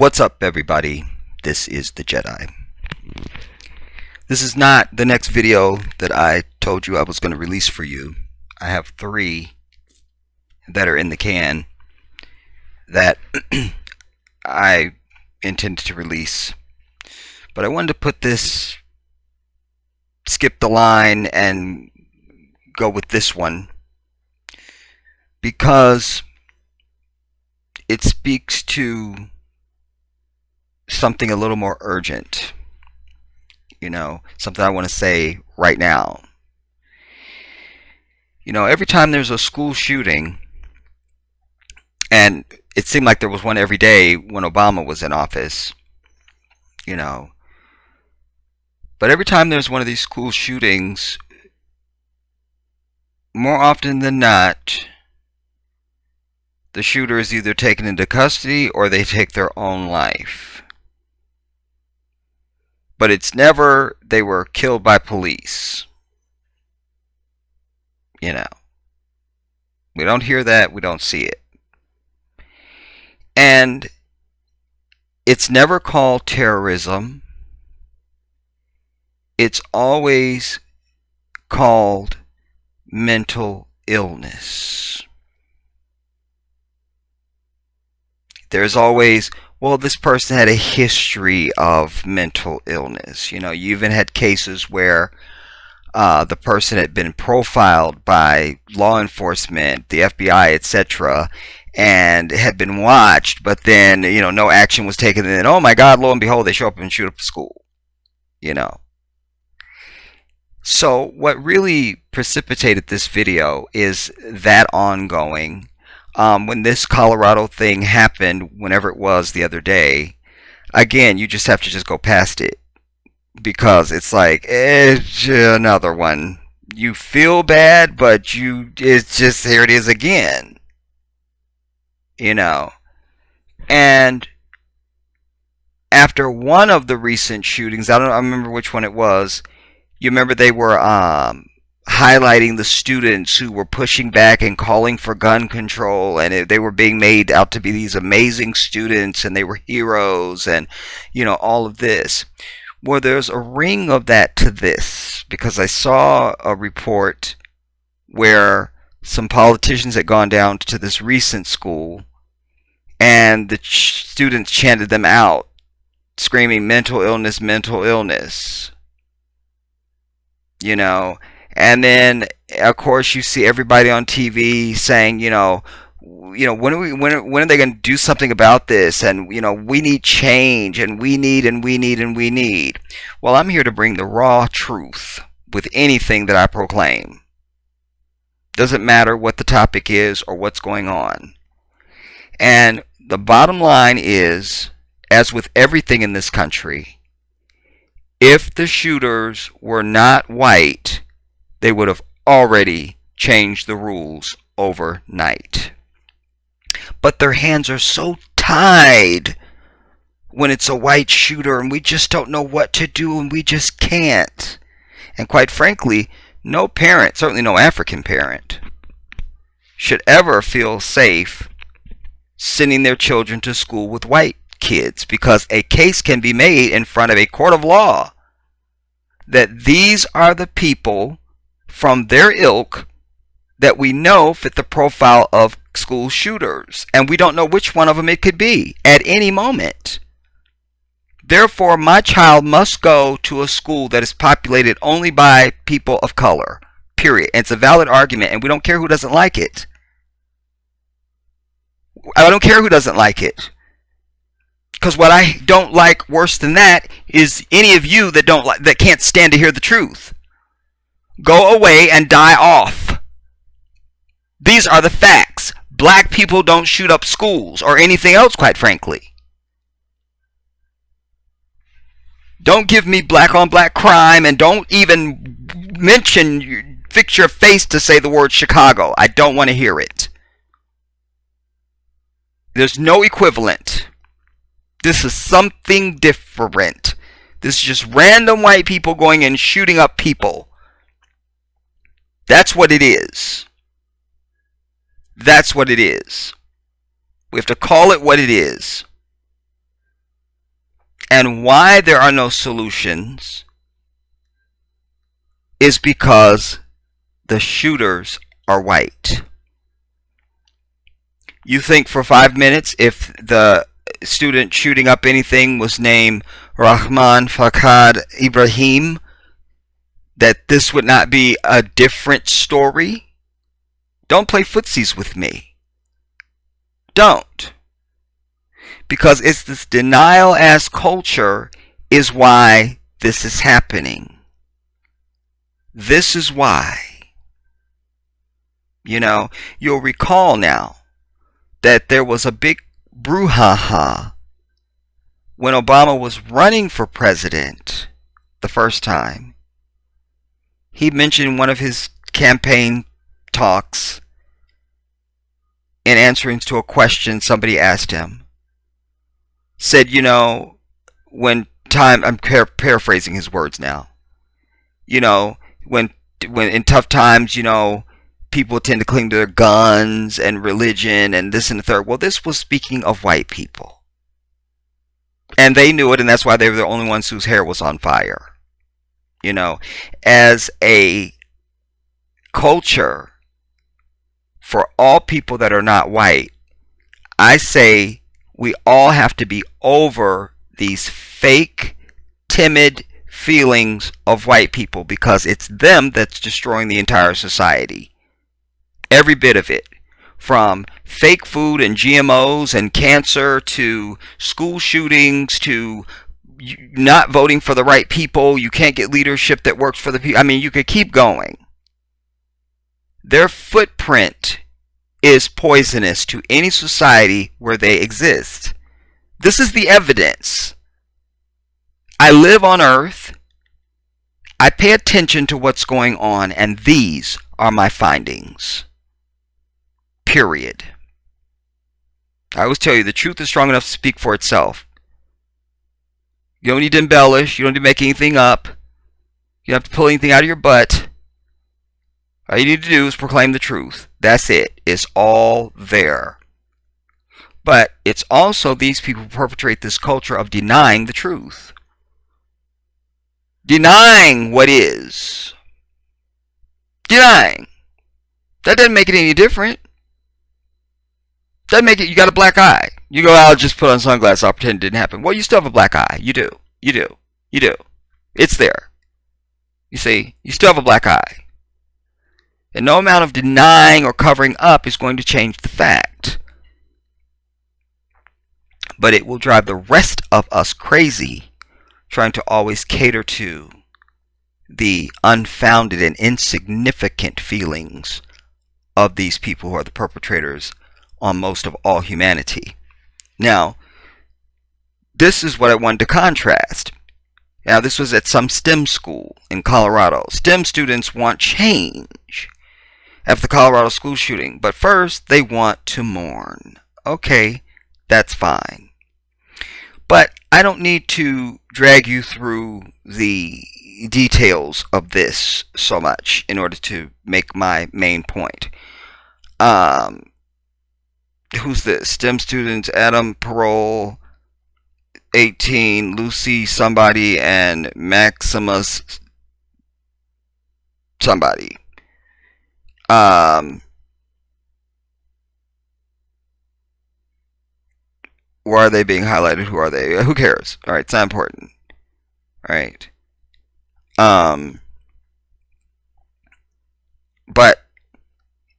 What's up, everybody? This is the Jedi. This is not the next video that I told you I was going to release for you. I have 3 that are in the can that I intended to release. But I wanted to put this, skip the line and go with this one because it speaks to something a little more urgent, something I want to say right now. Every time there's a school shooting, and it seemed like there was one every day when Obama was in office, but every time there's one of these school shootings, more often than not, the shooter is either taken into custody or they take their own life. But it's never they were killed by police. We don't hear that, we don't see it. And it's never called terrorism. It's always called mental illness. There's always, well, this person had a history of mental illness. You even had cases where the person had been profiled by law enforcement, the FBI, etc., and had been watched, but then, no action was taken. And then, oh my God, lo and behold, they show up and shoot up the school. So what really precipitated this video is that ongoing. When this Colorado thing happened, whenever it was the other day, again, you just have to just go past it. Because it's like, it's another one. You feel bad, but it's just, here it is again. And after one of the recent shootings, I remember which one it was. You remember they were highlighting the students who were pushing back and calling for gun control, and they were being made out to be these amazing students, and they were heroes, and all of this. Well, there's a ring of that to this, because I saw a report where some politicians had gone down to this recent school, and the students chanted them out, screaming, mental illness, mental illness. And then, of course, you see everybody on TV saying, when are they going to do something about this? And, we need change, and we need. Well, I'm here to bring the raw truth with anything that I proclaim. Doesn't matter what the topic is or what's going on. And the bottom line is, as with everything in this country, if the shooters were not white, they would have already changed the rules overnight. But their hands are so tied when it's a white shooter, and we just don't know what to do, and we just can't. And quite frankly, no parent, certainly no African parent, should ever feel safe sending their children to school with white kids, because a case can be made in front of a court of law that these are the people from their ilk that we know fit the profile of school shooters, and we don't know which one of them it could be at any moment. Therefore, my child must go to a school that is populated only by people of color, period. And it's a valid argument, and we don't care who doesn't like it. I don't care who doesn't like it. Because what I don't like worse than that is any of you that can't stand to hear the truth. Go away and die off. These are the facts. Black people don't shoot up schools or anything else, quite frankly. Don't give me black on black crime, and don't even fix your face to say the word Chicago. I don't want to hear it. There's no equivalent. This is something different. This is just random white people going and shooting up people. That's what it is. That's what it is. We have to call it what it is. And why there are no solutions is because the shooters are white. You think for 5 minutes if the student shooting up anything was named Rahman Fakad Ibrahim, that this would not be a different story? Don't play footsies with me. Don't. Because it's this denial as culture is why this is happening. This is why. You know, you'll recall now that there was a big brouhaha when Obama was running for president the first time. He mentioned one of his campaign talks in answering to a question somebody asked him. Said, you know, when time, I'm paraphrasing his words now. You know, when in tough times, you know, people tend to cling to their guns and religion and this and the third. Well, this was speaking of white people. And they knew it, and that's why they were the only ones whose hair was on fire. You know, as a culture, for all people that are not white, I say we all have to be over these fake, timid feelings of white people, because it's them that's destroying the entire society. Every bit of it. From fake food and GMOs and cancer to school shootings to not voting for the right people. You can't get leadership that works for the people. I mean, you could keep going. Their footprint is poisonous to any society where they exist. This is the evidence. I live on Earth. I pay attention to what's going on, and these are my findings. Period. I always tell you, the truth is strong enough to speak for itself. You don't need to embellish. You don't need to make anything up. You don't have to pull anything out of your butt. All you need to do is proclaim the truth. That's it. It's all there. But it's also these people who perpetrate this culture of denying the truth. Denying what is. Denying. That doesn't make it any different. Doesn't make it, you got a black eye. You go, I'll just put on sunglasses, I'll pretend it didn't happen. Well, you still have a black eye. You do. You do. You do. It's there. You see, you still have a black eye. And no amount of denying or covering up is going to change the fact. But it will drive the rest of us crazy, trying to always cater to the unfounded and insignificant feelings of these people who are the perpetrators on most of all humanity. Now, this is what I wanted to contrast. Now, this was at some STEM school in Colorado. STEM students want change after the Colorado school shooting, but first they want to mourn. Okay, that's fine. But I don't need to drag you through the details of this so much in order to make my main point. Who's this? STEM students, Adam Parole, 18, Lucy somebody, and Maximus somebody. Why are they being highlighted? Who are they? Who cares? Alright, it's not important. Alright. But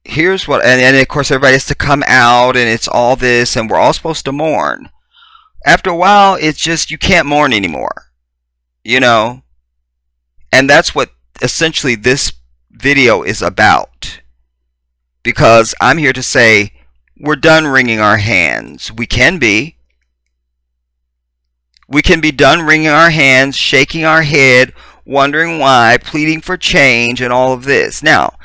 here's what, and of course everybody has to come out, and it's all this, and we're all supposed to mourn. After a while, it's just, you can't mourn anymore. You know? And that's what essentially this video is about. Because I'm here to say, we're done wringing our hands. We can be. We can be done wringing our hands, shaking our head, wondering why, pleading for change, and all of this. Now,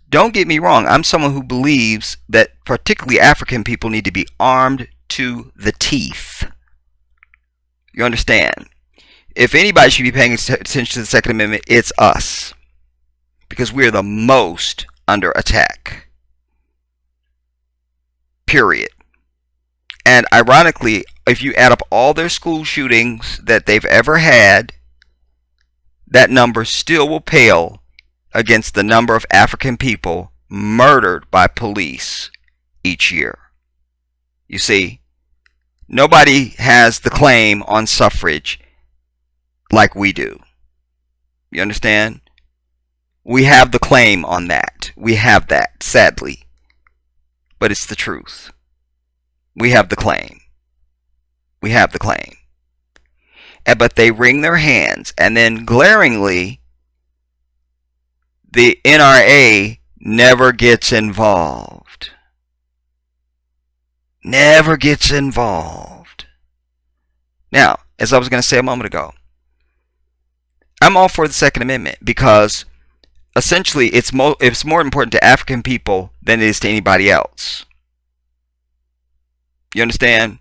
don't get me wrong. I'm someone who believes that particularly African people need to be armed to the teeth. You understand? If anybody should be paying attention to the Second Amendment, it's us. Because we are the most under attack. Period. And ironically, if you add up all their school shootings that they've ever had, that number still will pale against the number of African people murdered by police each year. You see, nobody has the claim on suffrage like we do. You understand? We have the claim on that. We have that, sadly. But it's the truth. We have the claim. We have the claim. But they wring their hands, and then glaringly, the NRA never gets involved. Never gets involved. Now, as I was going to say a moment ago, I'm all for the Second Amendment because essentially it's more important to African people than it is to anybody else. You understand?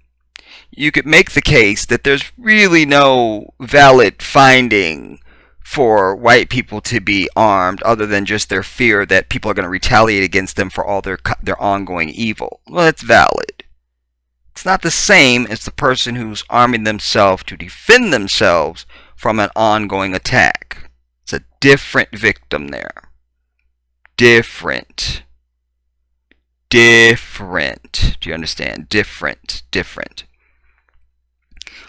You could make the case that there's really no valid finding for white people to be armed other than just their fear that people are going to retaliate against them for all their ongoing evil. Well, that's valid. It's not the same as the person who's arming themselves to defend themselves from an ongoing attack. It's a different victim there. Different. Do you understand? Different.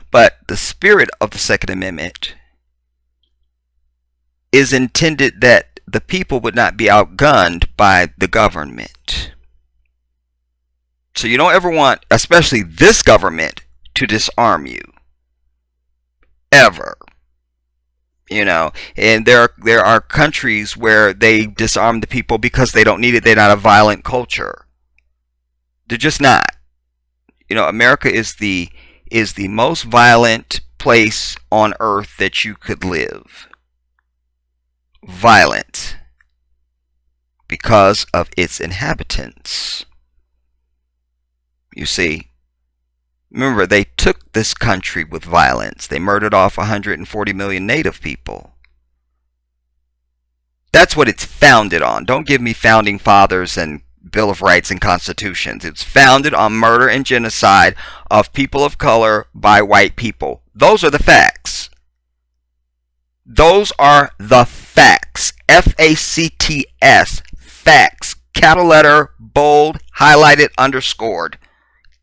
But the spirit of the Second Amendment is intended that the people would not be outgunned by the government. So you don't ever want, especially this government, to disarm you. Ever. You know, and there are countries where they disarm the people because they don't need it. They're not a violent culture. They're just not. You know, America is the most violent place on earth that you could live. Violent. Because of its inhabitants. You see, remember, they took this country with violence. They murdered off 140 million native people. That's what it's founded on. Don't give me founding fathers and Bill of Rights and constitutions. It's founded on murder and genocide of people of color by white people. Those are the facts. Those are the facts. F-A-C-T-S. Facts. Capital letter, bold, highlighted, underscored.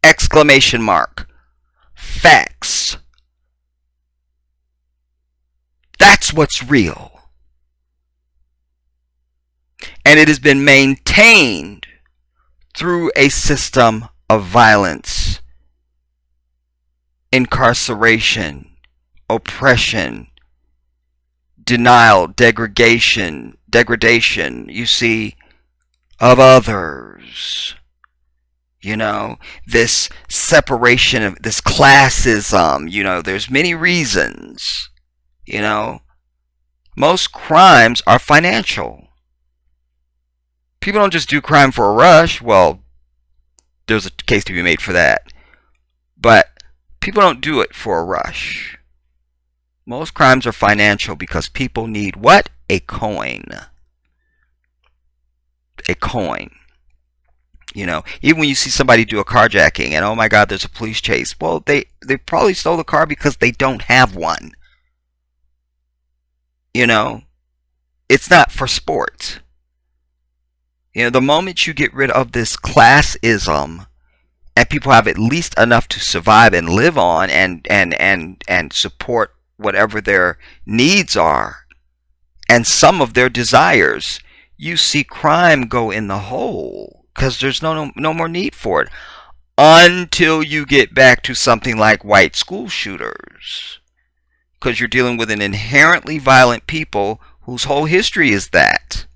Exclamation mark. Facts. That's what's real. And it has been maintained through a system of violence, incarceration, oppression, denial, degradation, you see, of others. You know, this separation of this classism, you know, there's many reasons. You know, most crimes are financial. People don't just do crime for a rush. Well, there's a case to be made for that. But people don't do it for a rush. Most crimes are financial because people need what? A coin. A coin. You know, even when you see somebody do a carjacking and oh my God, there's a police chase. Well, they probably stole the car because they don't have one. You know, it's not for sport. You know, the moment you get rid of this classism and people have at least enough to survive and live on and support whatever their needs are and some of their desires, you see crime go in the hole because there's no more need for it until you get back to something like white school shooters, because you're dealing with an inherently violent people whose whole history is that.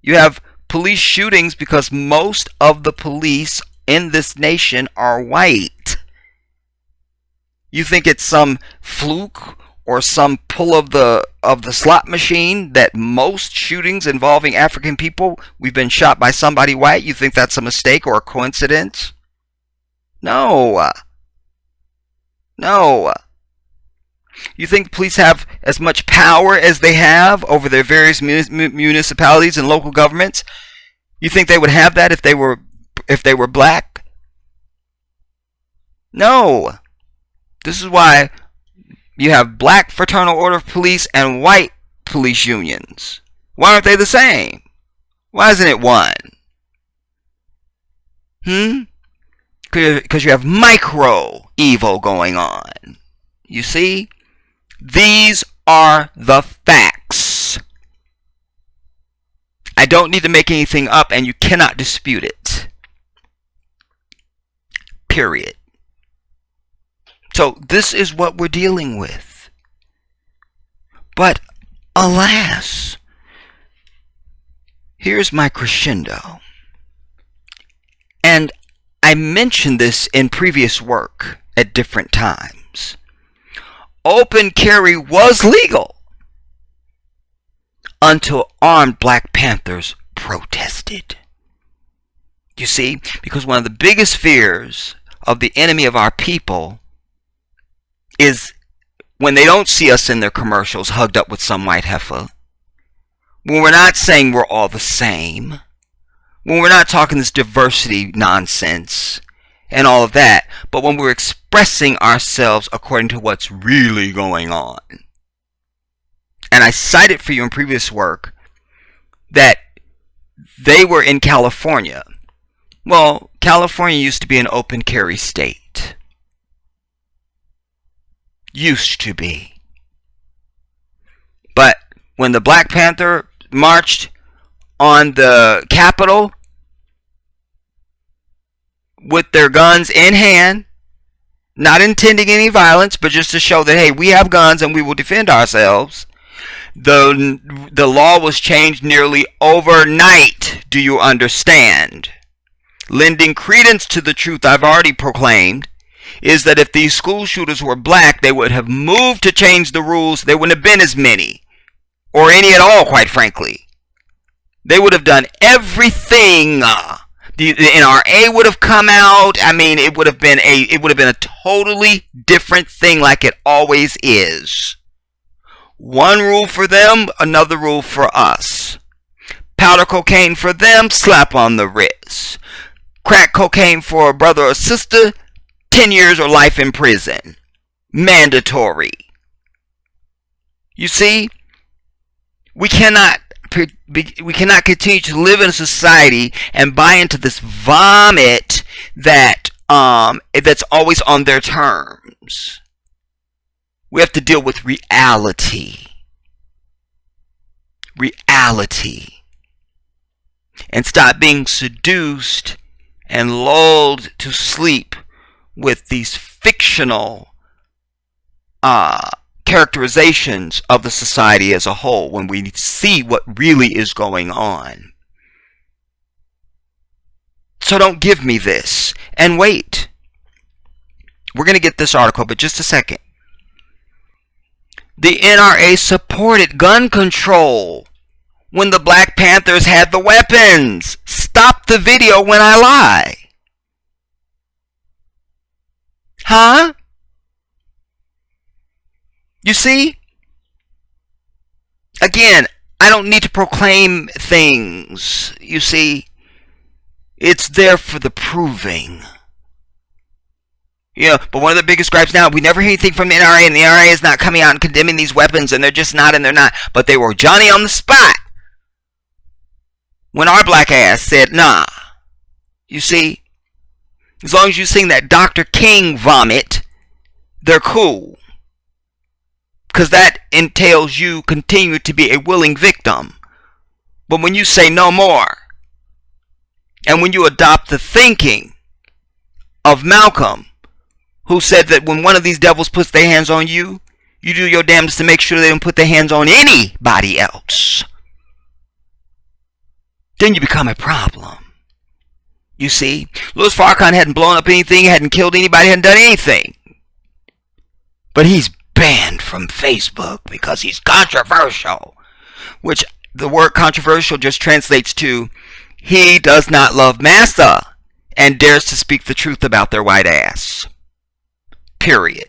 You have police shootings because most of the police in this nation are white. You think it's some fluke or some pull of the slot machine that most shootings involving African people, we've been shot by somebody white? You think that's a mistake or a coincidence? No. No. You think police have as much power as they have over their various municipalities and local governments? You think they would have that if they were black? No. This is why you have black fraternal order of police and white police unions. Why aren't they the same? Why isn't it one? Because you have micro evil going on. You see? These are the facts. I don't need to make anything up, and you cannot dispute it. Period. So this is what we're dealing with. But alas, here's my crescendo. And I mentioned this in previous work at different times. Open carry was legal until armed Black Panthers protested. You see, because one of the biggest fears of the enemy of our people is when they don't see us in their commercials hugged up with some white heifer, when we're not saying we're all the same, when we're not talking this diversity nonsense and all of that, but when we're expressing ourselves according to what's really going on. And I cited for you in previous work that they were in California. Well, California used to be an open carry state. Used to be. But when the Black Panther marched on the Capitol with their guns in hand, not intending any violence, but just to show that, hey, we have guns and we will defend ourselves, the law was changed nearly overnight. Do you understand? Lending credence to the truth I've already proclaimed is that if these school shooters were black, they would have moved to change the rules. There wouldn't have been as many, or any at all, quite frankly. They would have done everything. The NRA would have come out. I mean, it would have been a totally different thing, like it always is. One rule for them, another rule for us. Powder cocaine for them, slap on the wrist. Crack cocaine for a brother or sister, 10 years or life in prison. Mandatory. You see, we cannot continue to live in a society and buy into this vomit that's always on their terms. We have to deal with reality. Reality. And stop being seduced and lulled to sleep with these fictional characterizations of the society as a whole when we see what really is going on. So don't give me this. And wait. We're going to get this article, but just a second. The NRA supported gun control when the Black Panthers had the weapons. Stop the video when I lie. Huh? You see? Again, I don't need to proclaim things. You see? It's there for the proving. Yeah, but one of the biggest gripes now, we never hear anything from the NRA, and the NRA is not coming out and condemning these weapons, and they're just not, and they're not. But they were Johnny on the spot when our black ass said, nah. You see? As long as you sing that Dr. King vomit, they're cool. Because that entails you continue to be a willing victim. But when you say no more, and when you adopt the thinking of Malcolm, who said that when one of these devils puts their hands on you, you do your damnedest to make sure they don't put their hands on anybody else, then you become a problem. You see, Louis Farrakhan hadn't blown up anything, hadn't killed anybody, hadn't done anything. But he's banned from Facebook because he's controversial, which the word controversial just translates to he does not love massa and dares to speak the truth about their white ass. Period.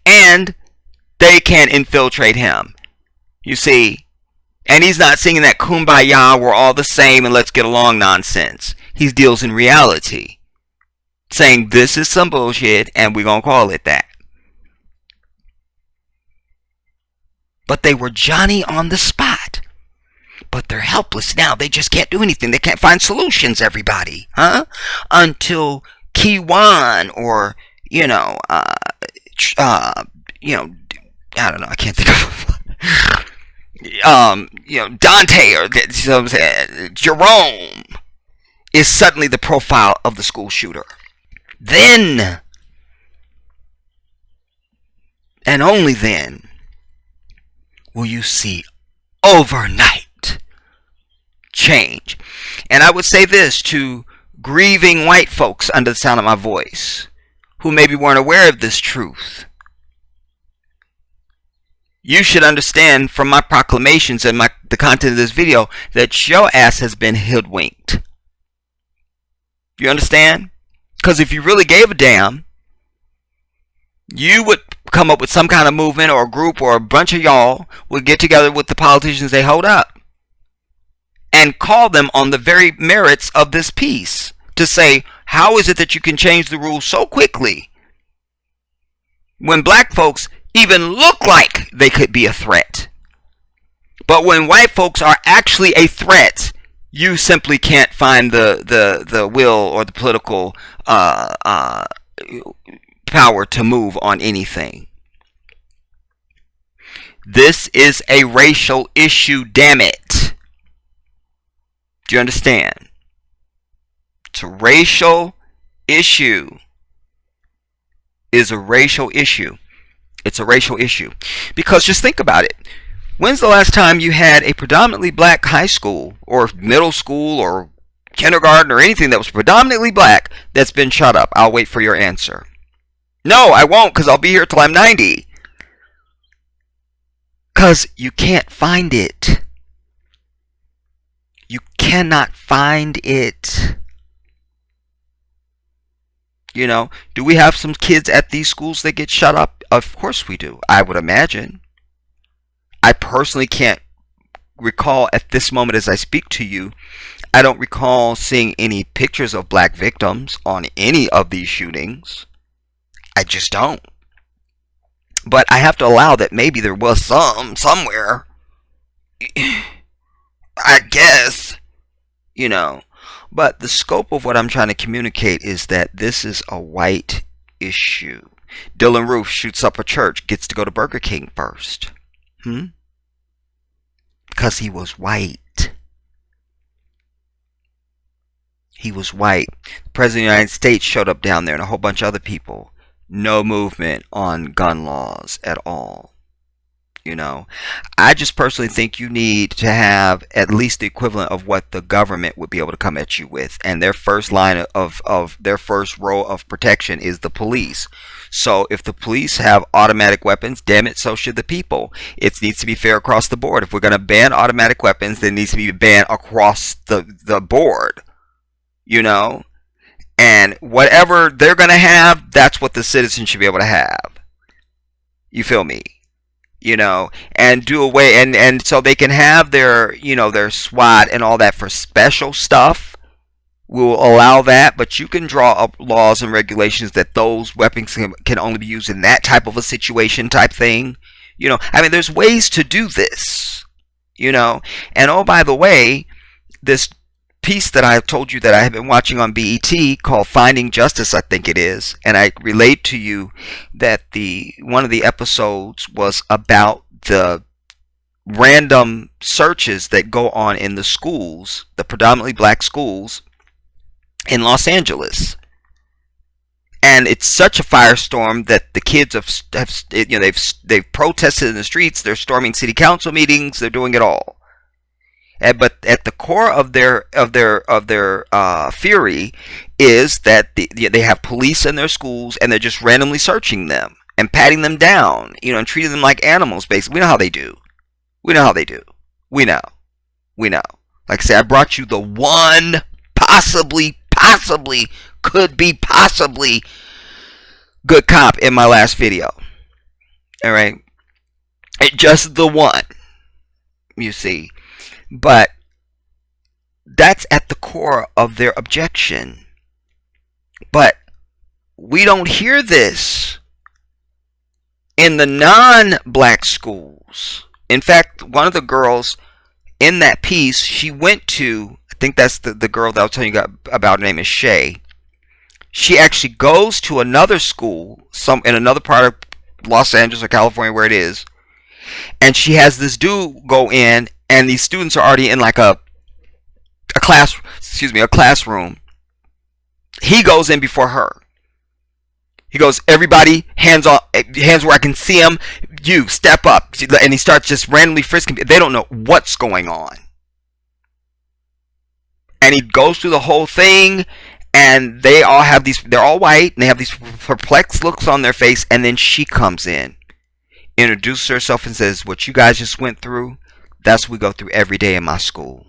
And they can infiltrate him. You see, and he's not singing that kumbaya, we're all the same and let's get along nonsense. He deals in reality. saying this is some bullshit and we're going to call it that. But they were Johnny on the spot. But they're helpless now. They just can't do anything. They can't find solutions, everybody. Huh? Until Kiwan or, I don't know. I can't think of Dante or Jerome is suddenly the profile of the school shooter. Then, and only then, will you see overnight change. And I would say this to grieving white folks under the sound of my voice who maybe weren't aware of this truth. You should understand from my proclamations and the content of this video that your ass has been hoodwinked. You understand? Because if you really gave a damn, you would come up with some kind of movement or a group or a bunch of y'all would get together with the politicians they hold up and call them on the very merits of this piece to say, how is it that you can change the rules so quickly when black folks even look like they could be a threat? But when white folks are actually a threat, you simply can't find the will or the political power to move on anything. This is a racial issue, damn it. Do you understand? It's a racial issue. Is a racial issue. It's a racial issue. Because just think about it. When's the last time you had a predominantly black high school or middle school or kindergarten or anything that was predominantly black that's been shut up? I'll wait for your answer. No, I won't, because I'll be here till I'm 90. Because you can't find it. You cannot find it. Do we have some kids at these schools that get shut up? Of course we do, I would imagine. I personally can't recall at this moment as I speak to you, I don't recall seeing any pictures of black victims on any of these shootings. I just don't. But I have to allow that maybe there was somewhere. I guess. But the scope of what I'm trying to communicate is that this is a white issue. Dylan Roof shoots up a church, gets to go to Burger King first. Because he was white. He was white. The President of the United States showed up down there and a whole bunch of other people. No movement on gun laws at all. I just personally think you need to have at least the equivalent of what the government would be able to come at you with. And their first line of their first row of protection is the police. So if the police have automatic weapons, damn it, so should the people. It needs to be fair across the board. If we're going to ban automatic weapons, then it needs to be banned across the board. And whatever they're going to have, that's what the citizens should be able to have. You feel me? And do away, and so they can have their SWAT and all that for special stuff. We'll allow that, but you can draw up laws and regulations that those weapons can only be used in that type of a situation type thing. There's ways to do this. And oh, by the way, this piece that I told you that I have been watching on BET called Finding Justice, I think it is, and I relate to you that one of the episodes was about the random searches that go on in the schools, the predominantly black schools in Los Angeles. And it's such a firestorm that the kids they've protested in the streets, they're storming city council meetings, they're doing it all. But at the core of their fury is that they have police in their schools and they're just randomly searching them and patting them down, and treating them like animals. Basically, we know how they do. We know. Like I said, I brought you the one possibly could be good cop in my last video. All right, just the one. You see. But that's at the core of their objection. But we don't hear this in the non-black schools. In fact, one of the girls in that piece, she went to, I think that's the girl that I was telling you about, her name is Shay. She actually goes to another school, in another part of Los Angeles or California, where it is, and she has this dude go in, and these students are already in like a classroom. He goes in before her. He goes, everybody, hands where I can see them. You step up, and he starts just randomly frisking. They don't know what's going on, and he goes through the whole thing. And they all have they're all white, and they have these perplexed looks on their face. And then she comes in, introduces herself, and says, what you guys just went through, that's what we go through every day in my school.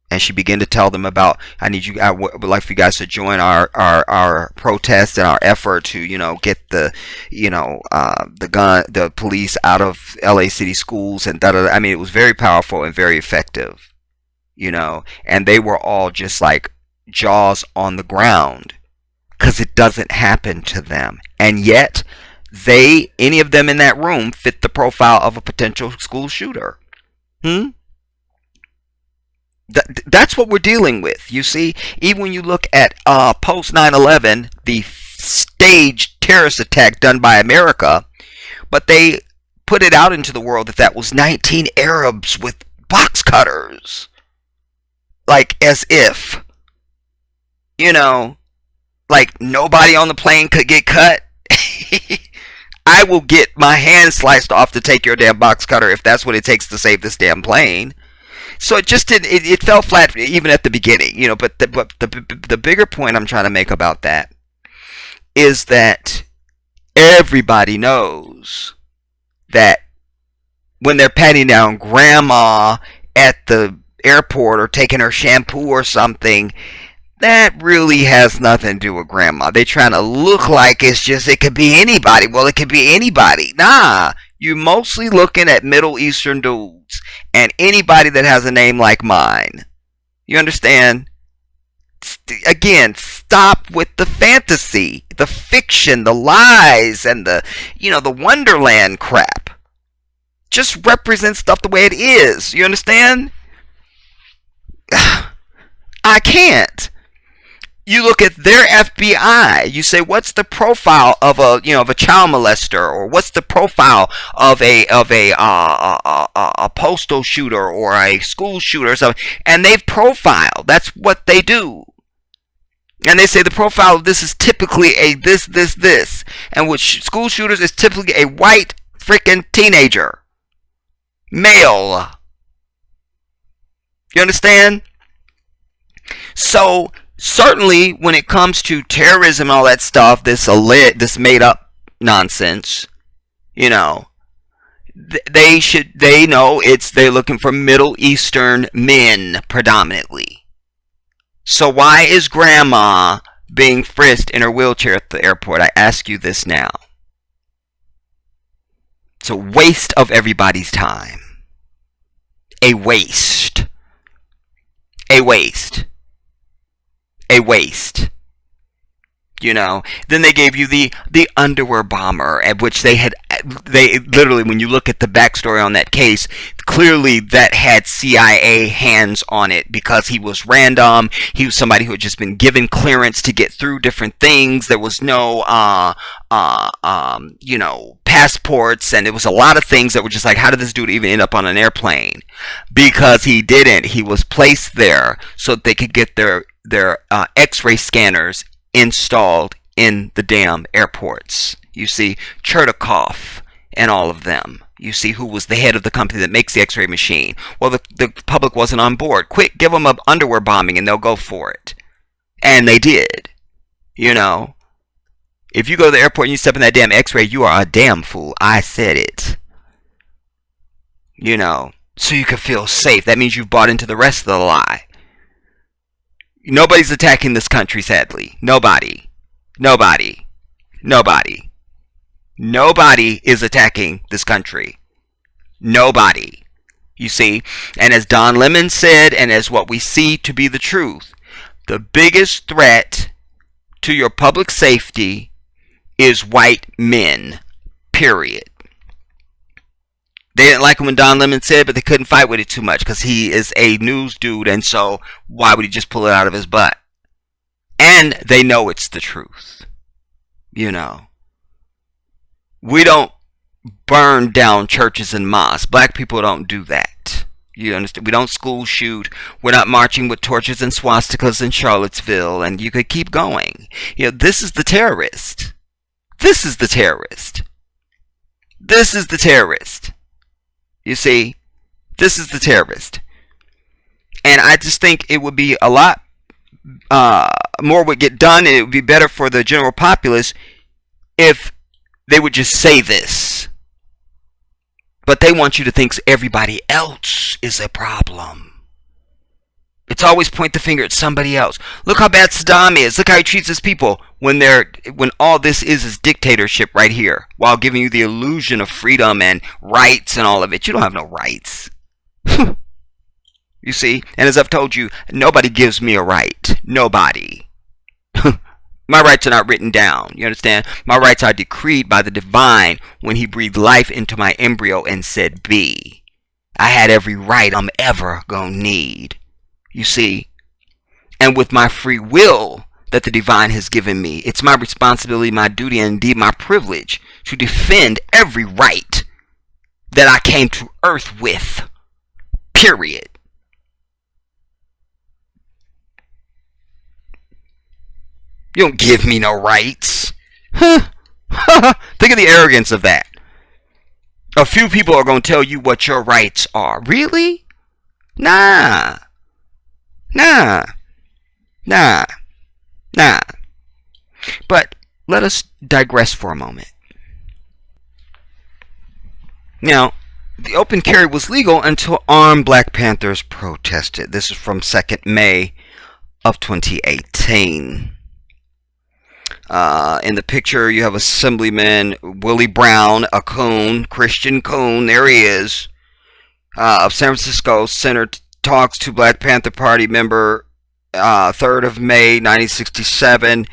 And she began to tell them about, I would like for you guys to join our protest and our effort to, get the police out of LA City schools and da-da-da. I mean, it was very powerful and very effective, and they were all just like jaws on the ground, because it doesn't happen to them. And yet any of them in that room fit the profile of a potential school shooter. That's what we're dealing with. You see, even when you look at post 9/11, the staged terrorist attack done by America, but they put it out into the world that was 19 Arabs with box cutters, like as if like nobody on the plane could get cut. I will get my hand sliced off to take your damn box cutter if that's what it takes to save this damn plane. So it just it fell flat even at the beginning, but the bigger point I'm trying to make about that is that everybody knows that when they're patting down grandma at the airport or taking her shampoo or something, that really has nothing to do with grandma. They're trying to look like it could be anybody. Well, it could be anybody. Nah, you're mostly looking at Middle Eastern dudes and anybody that has a name like mine. You understand? Again, stop with the fantasy, the fiction, the lies, and the Wonderland crap. Just represent stuff the way it is. You understand? I can't. You look at their FBI. You say, what's the profile of a child molester, or what's the profile of a postal shooter or a school shooter or something? And they've profiled. That's what they do. And they say the profile of this is typically a this, and with school shooters is typically a white freaking teenager, male. You understand? So certainly, when it comes to terrorism and all that stuff, this made up nonsense, they know they're looking for Middle Eastern men predominantly. So why is grandma being frisked in her wheelchair at the airport? I ask you this now. It's a waste of everybody's time. A waste. A waste. A waste. Then they gave you the underwear bomber, at which they literally, when you look at the backstory on that case, clearly that had CIA hands on it, because he was random. He was somebody who had just been given clearance to get through different things. There was no passports, and it was a lot of things that were just like, how did this dude even end up on an airplane? Because he didn't. He was placed there so that they could get their X-ray scanners installed in the damn airports. You see, Chertoff and all of them. You see, who was the head of the company that makes the X-ray machine. Well, the public wasn't on board. Quick, give them an underwear bombing and they'll go for it. And they did. If you go to the airport and you step in that damn X-ray, you are a damn fool. I said it. So you can feel safe. That means you've bought into the rest of the lie. Nobody's attacking this country, sadly. Nobody is attacking this country. Nobody. You see? And as Don Lemon said, and as what we see to be the truth, the biggest threat to your public safety is white men. Period. They didn't like it when Don Lemon said it, but they couldn't fight with it too much because he is a news dude, and so why would he just pull it out of his butt? And they know it's the truth. You know. We don't burn down churches and mosques. Black people don't do that. You understand? We don't school shoot. We're not marching with torches and swastikas in Charlottesville, and you could keep going. You know, this is the terrorist. This is the terrorist. This is the terrorist. You see, this is the terrorist. And I just think it would be a lot more would get done, and it would be better for the general populace if they would just say this. But they want you to think everybody else is a problem. It's always point the finger at somebody else. Look how bad Saddam is. Look how he treats his people when all this is dictatorship right here, while giving you the illusion of freedom and rights and all of it. You don't have no rights. You see? And as I've told you, nobody gives me a right. Nobody. My rights are not written down. You understand? My rights are decreed by the divine when he breathed life into my embryo and said be. I had every right I'm ever gonna need. You see? And with my free will that the divine has given me, it's my responsibility, my duty, and indeed my privilege to defend every right that I came to earth with. Period. You don't give me no rights. Huh? Think of the arrogance of that. A few people are going to tell you what your rights are. Really? Nah. But let us digress for a moment. Now, the open carry was legal until armed Black Panthers protested. This is from 2nd May of 2018. In the picture, you have Assemblyman Willie Brown, a coon, Christian coon, there he is, of San Francisco Center, talks to Black Panther Party member, 3rd of May, 1967.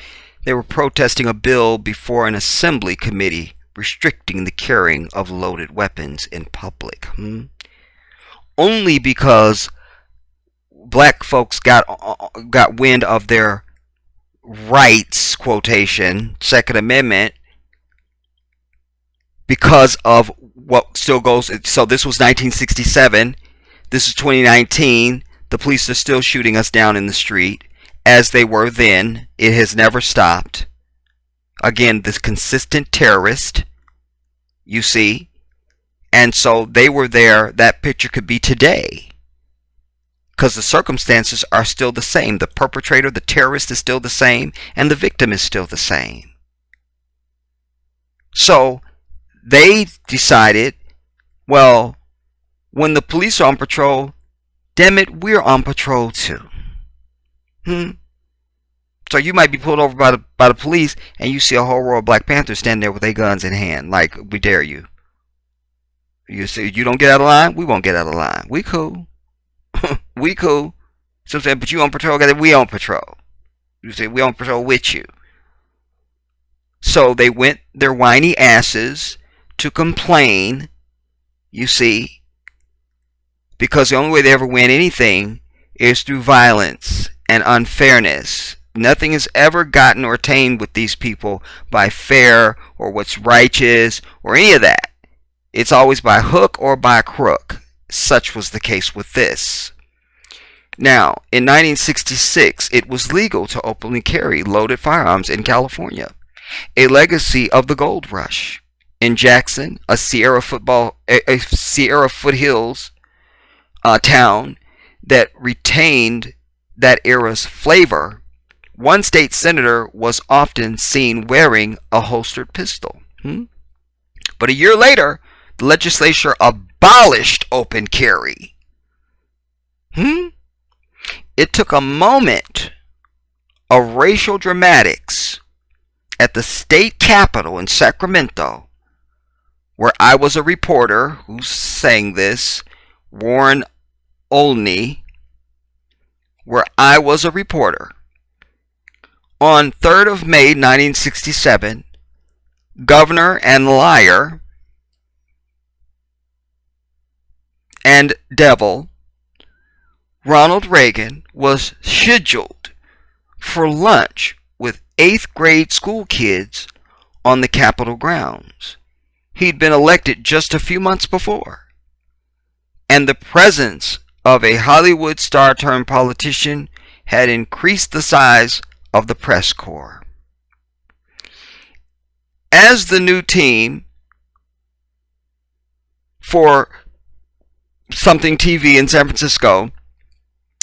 They were protesting a bill before an assembly committee restricting the carrying of loaded weapons in public. Only because black folks got wind of their rights, quotation, Second Amendment, because of what still goes. So this was 1967. This is 2019. The police are still shooting us down in the street as they were then. It has never stopped. Again, this consistent terrorist, you see. And so they were there. That picture could be today, because the circumstances are still the same. The perpetrator, the terrorist, is still the same, and the victim is still the same. So they decided, well, when the police are on patrol, damn it, we're on patrol too. So you might be pulled over by the police, and you see a whole row of Black Panthers standing there with their guns in hand, like, we dare you. You say, you don't get out of line, we won't get out of line. We cool. We cool. So say, but you on patrol, we on patrol. You say, we on patrol with you. So they went their whiny asses to complain, you see, because the only way they ever win anything is through violence and unfairness. Nothing is ever gotten or attained with these people by fair or what's righteous or any of that. It's always by hook or by crook. Such was the case with this. Now, in 1966, it was legal to openly carry loaded firearms in California, a legacy of the gold rush. In Jackson, a Sierra foothills town that retained that era's flavor, one state senator was often seen wearing a holstered pistol. But a year later, the legislature abolished open carry. It took a moment of racial dramatics at the state capitol in Sacramento, where I was a reporter who sang this, Warren Olney, where I was a reporter. On 3rd of May 1967, governor and liar and devil, Ronald Reagan was scheduled for lunch with 8th grade school kids on the Capitol grounds. He'd been elected just a few months before, and the presence of a Hollywood star turned politician had increased the size of the press corps. As the new team for Something TV in San Francisco,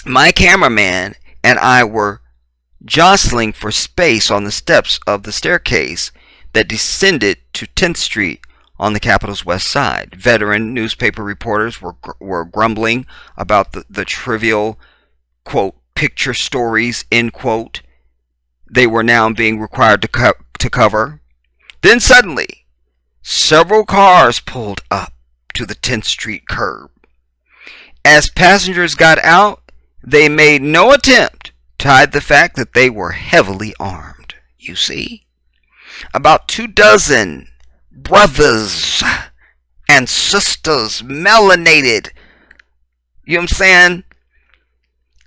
my cameraman and I were jostling for space on the steps of the staircase that descended to 10th Street on the Capitol's west side. Veteran newspaper reporters were grumbling about the trivial, quote, picture stories, end quote, they were now being required to cover. Then suddenly, several cars pulled up to the 10th Street curb. As passengers got out, they made no attempt to hide the fact that they were heavily armed. You see? About 24 brothers and sisters, melanated, you know what I'm saying?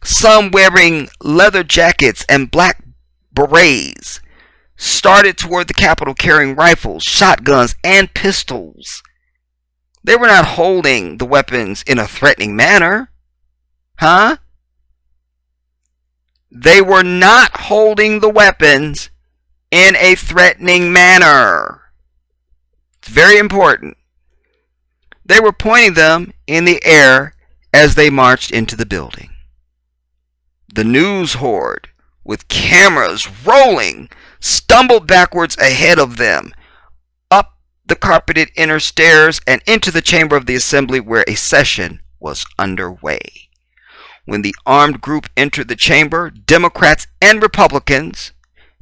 Some wearing leather jackets and black berets, started toward the Capitol carrying rifles, shotguns, and pistols. They were not holding the weapons in a threatening manner. Huh? They were not holding the weapons in a threatening manner. It's very important. They were pointing them in the air as they marched into the building. The news horde, with cameras rolling, stumbled backwards ahead of them, up the carpeted inner stairs and into the chamber of the assembly where a session was underway. When the armed group entered the chamber, Democrats and Republicans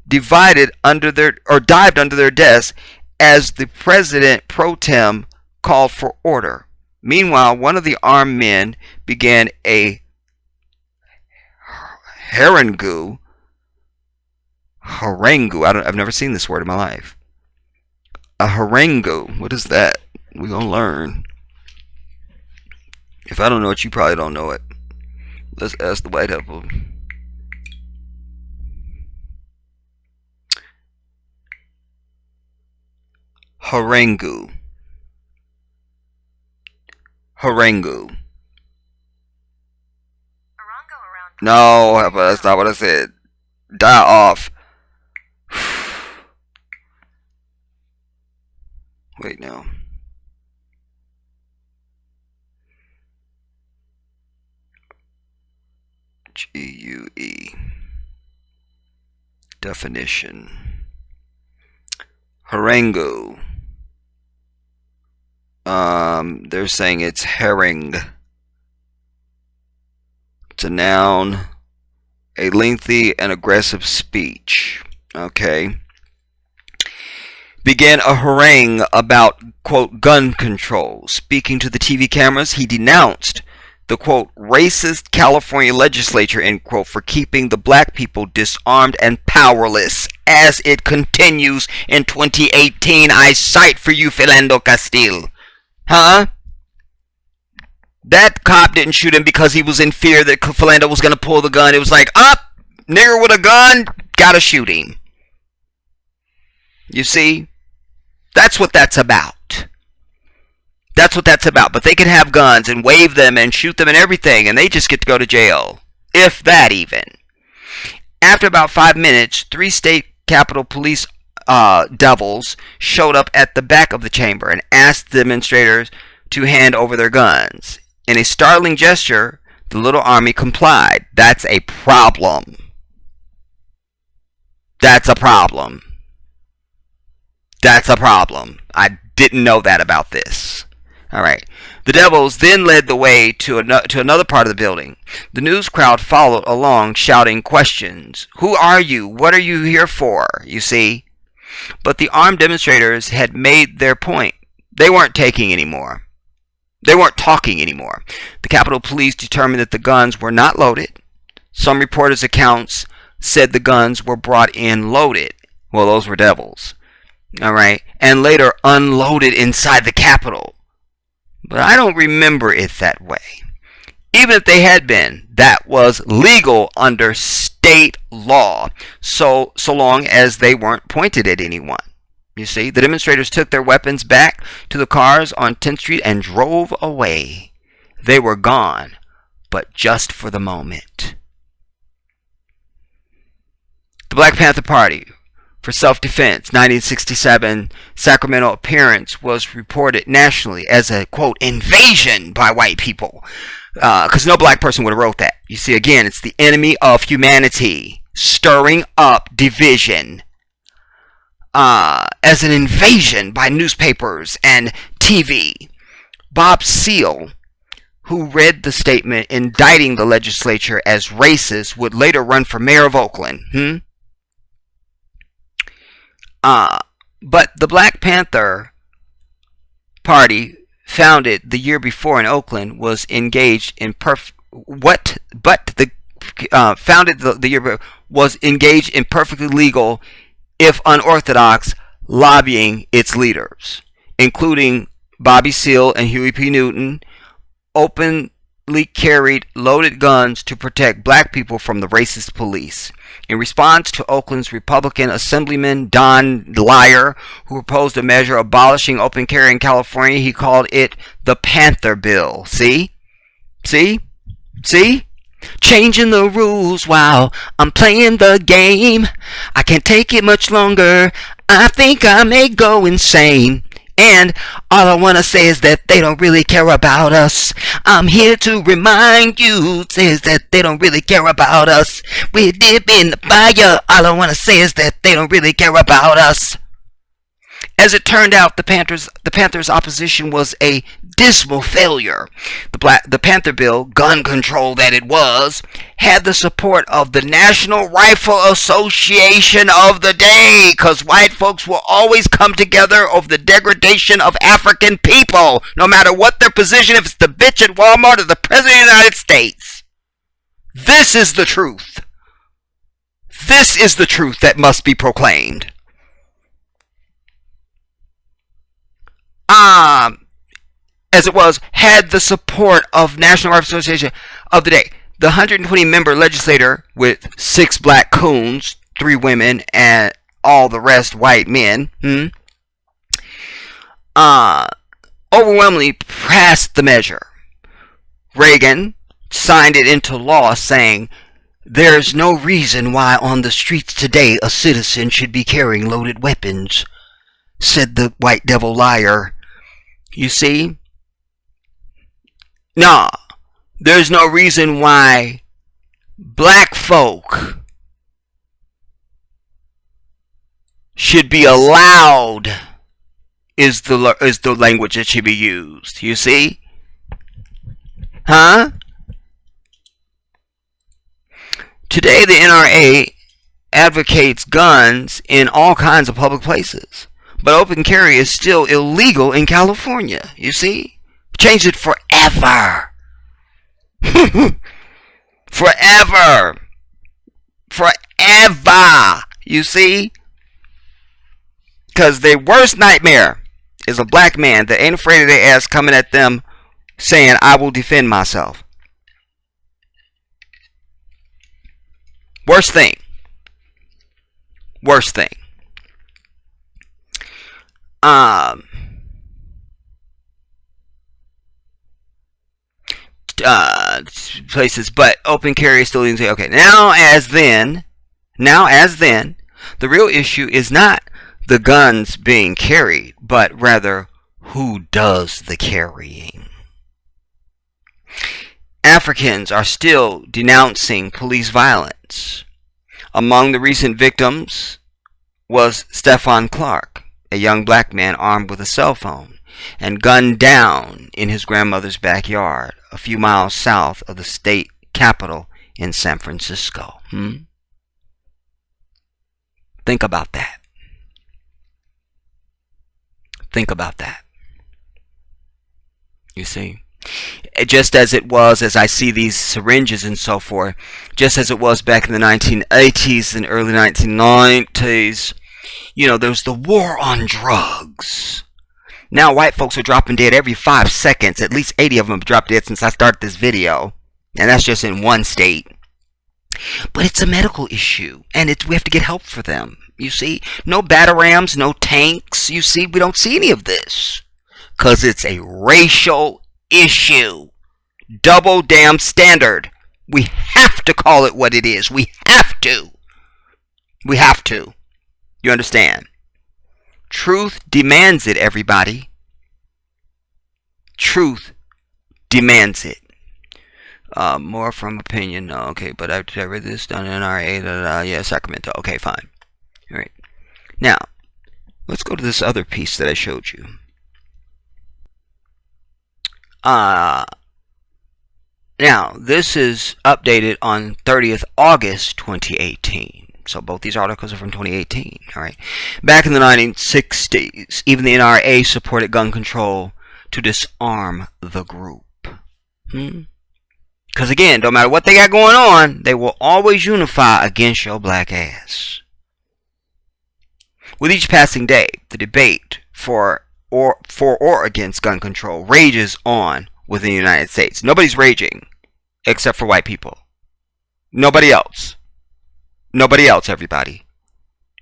dived under their desks as the president pro tem called for order. Meanwhile, one of the armed men began a harangue. I've never seen this word in my life. A harangue. What is that? We're going to learn. If I don't know it, you probably don't know it. Let's ask the white people. Harangue. Harangue. No, that's not what I said. Die off. Wait now. GUE. Definition. Harangue. They're saying it's herring. It's a noun. A lengthy and aggressive speech. Okay. Began a harangue about, quote, gun control. Speaking to the TV cameras, he denounced the, quote, racist California legislature, end quote, for keeping the black people disarmed and powerless as it continues in 2018. I cite for you Philando Castile. Huh? That cop didn't shoot him because he was in fear that Philando was going to pull the gun. It was like, up, nigger with a gun, gotta shoot him. You see? That's what that's about. That's what that's about. But they can have guns and wave them and shoot them and everything, and they just get to go to jail. If that even. After about 5 minutes, 3 state Capitol Police devils showed up at the back of the chamber and asked the demonstrators to hand over their guns. In a startling gesture, the little army complied. That's a problem. That's a problem. That's a problem. I didn't know that about this. Alright. The devils then led the way to another part of the building. The news crowd followed along, shouting questions. Who are you? What are you here for? You see? But the armed demonstrators had made their point. They weren't taking anymore. They weren't talking anymore. The Capitol Police determined that the guns were not loaded. Some reporters' accounts said the guns were brought in loaded. Well, those were devils. all right, and later unloaded inside the Capitol. But I don't remember it that way. Even if they had been, that was legal under state law, so long as they weren't pointed at anyone. You see, the demonstrators took their weapons back to the cars on 10th Street and drove away. They were gone, but just for the moment. The Black Panther Party for Self-Defense 1967 Sacramento appearance was reported nationally as a, quote, invasion by white people. Because no black person would have wrote that. You see, again, it's the enemy of humanity stirring up division as an invasion by newspapers and TV. Bob Seale, who read the statement indicting the legislature as racist, would later run for mayor of Oakland. But the Black Panther Party, founded the year before in Oakland, was engaged in perfectly legal, if unorthodox, lobbying its leaders, including Bobby Seale and Huey P. Newton, openly carried loaded guns to protect black people from the racist police. In response to Oakland's Republican Assemblyman Don Lyer, who proposed a measure abolishing open carry in California, he called it the Panther Bill. See? Changing the rules while I'm playing the game. I can't take it much longer. I think I may go insane. And all I want to say is that they don't really care about us. I'm here to remind you, says that they don't really care about us. We dip in the fire. All I want to say is that they don't really care about us. As it turned out, the Panthers' opposition was a dismal failure. The Panther Bill, gun control that it was, had the support of the National Rifle Association of the day, because white folks will always come together over the degradation of African people, no matter what their position, if it's the bitch at Walmart or the President of the United States. This is the truth. This is the truth that must be proclaimed. As it was, had the support of National Rifle Association of the day. The 120-member legislature with 6 black coons, 3 women, and all the rest white men, overwhelmingly passed the measure. Reagan signed it into law, saying, "There's no reason why on the streets today a citizen should be carrying loaded weapons," said the white devil Lyer. You see? No, there's no reason why black folk should be allowed, is the language that should be used. You see? Huh? Today the NRA advocates guns in all kinds of public places. But open carry is still illegal in California, you see? Changed it forever. Forever. You see? Because their worst nightmare is a black man that ain't afraid of their ass coming at them saying, "I will defend myself." Worst thing. Places, but open carry is still legal. Okay, now as then, the real issue is not the guns being carried, but rather who does the carrying. Africans are still denouncing police violence. Among the recent victims was Stephon Clark, a young black man armed with a cell phone and gunned down in his grandmother's backyard a few miles south of the state capital in San Francisco. Think about that. You see? Just as it was, as I see these syringes and so forth, just as it was back in the 1980s and early 1990s, You know, there's the war on drugs. Now white folks are dropping dead every 5 seconds. At least 80 of them have dropped dead since I started this video. And that's just in one state. But it's a medical issue. And we have to get help for them. You see? No Batarams, no tanks. You see? We don't see any of this. Because it's a racial issue. Double damn standard. We have to call it what it is. We have to. We have to. You understand? Truth demands it, everybody. Truth demands it. More from opinion. No, okay, but I read this done in NRA. Yeah, Sacramento. Okay, fine. All right. Now, let's go to this other piece that I showed you. Now, this is updated on 30th August 2018. So both these articles are from 2018. All right. Back in the 1960s, even the NRA supported gun control to disarm the group. Because again, no matter what they got going on, they will always unify against your black ass. With each passing day, the debate for or against gun control rages on within the United States. Nobody's raging except for white people. Nobody else. Nobody else, everybody.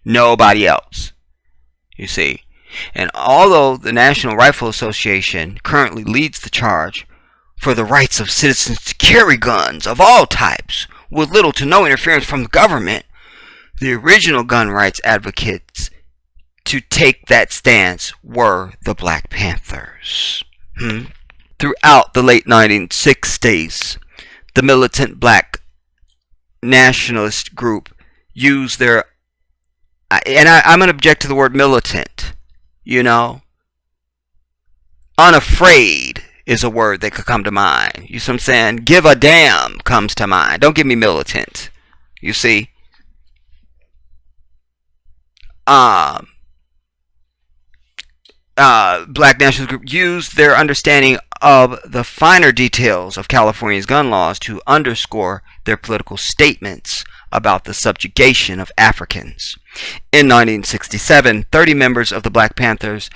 Nobody else. You see. And although the National Rifle Association currently leads the charge for the rights of citizens to carry guns of all types with little to no interference from the government, the original gun rights advocates to take that stance were the Black Panthers. Throughout the late 1960s, the militant black nationalist group used their, and I'm going to object to the word militant, you know. Unafraid is a word that could come to mind. You see what I'm saying? Give a damn comes to mind. Don't give me militant. You see? Black nationalist group used their understanding of the finer details of California's gun laws to underscore their political statements about the subjugation of Africans. In 1967, 30 members of the Black Panthers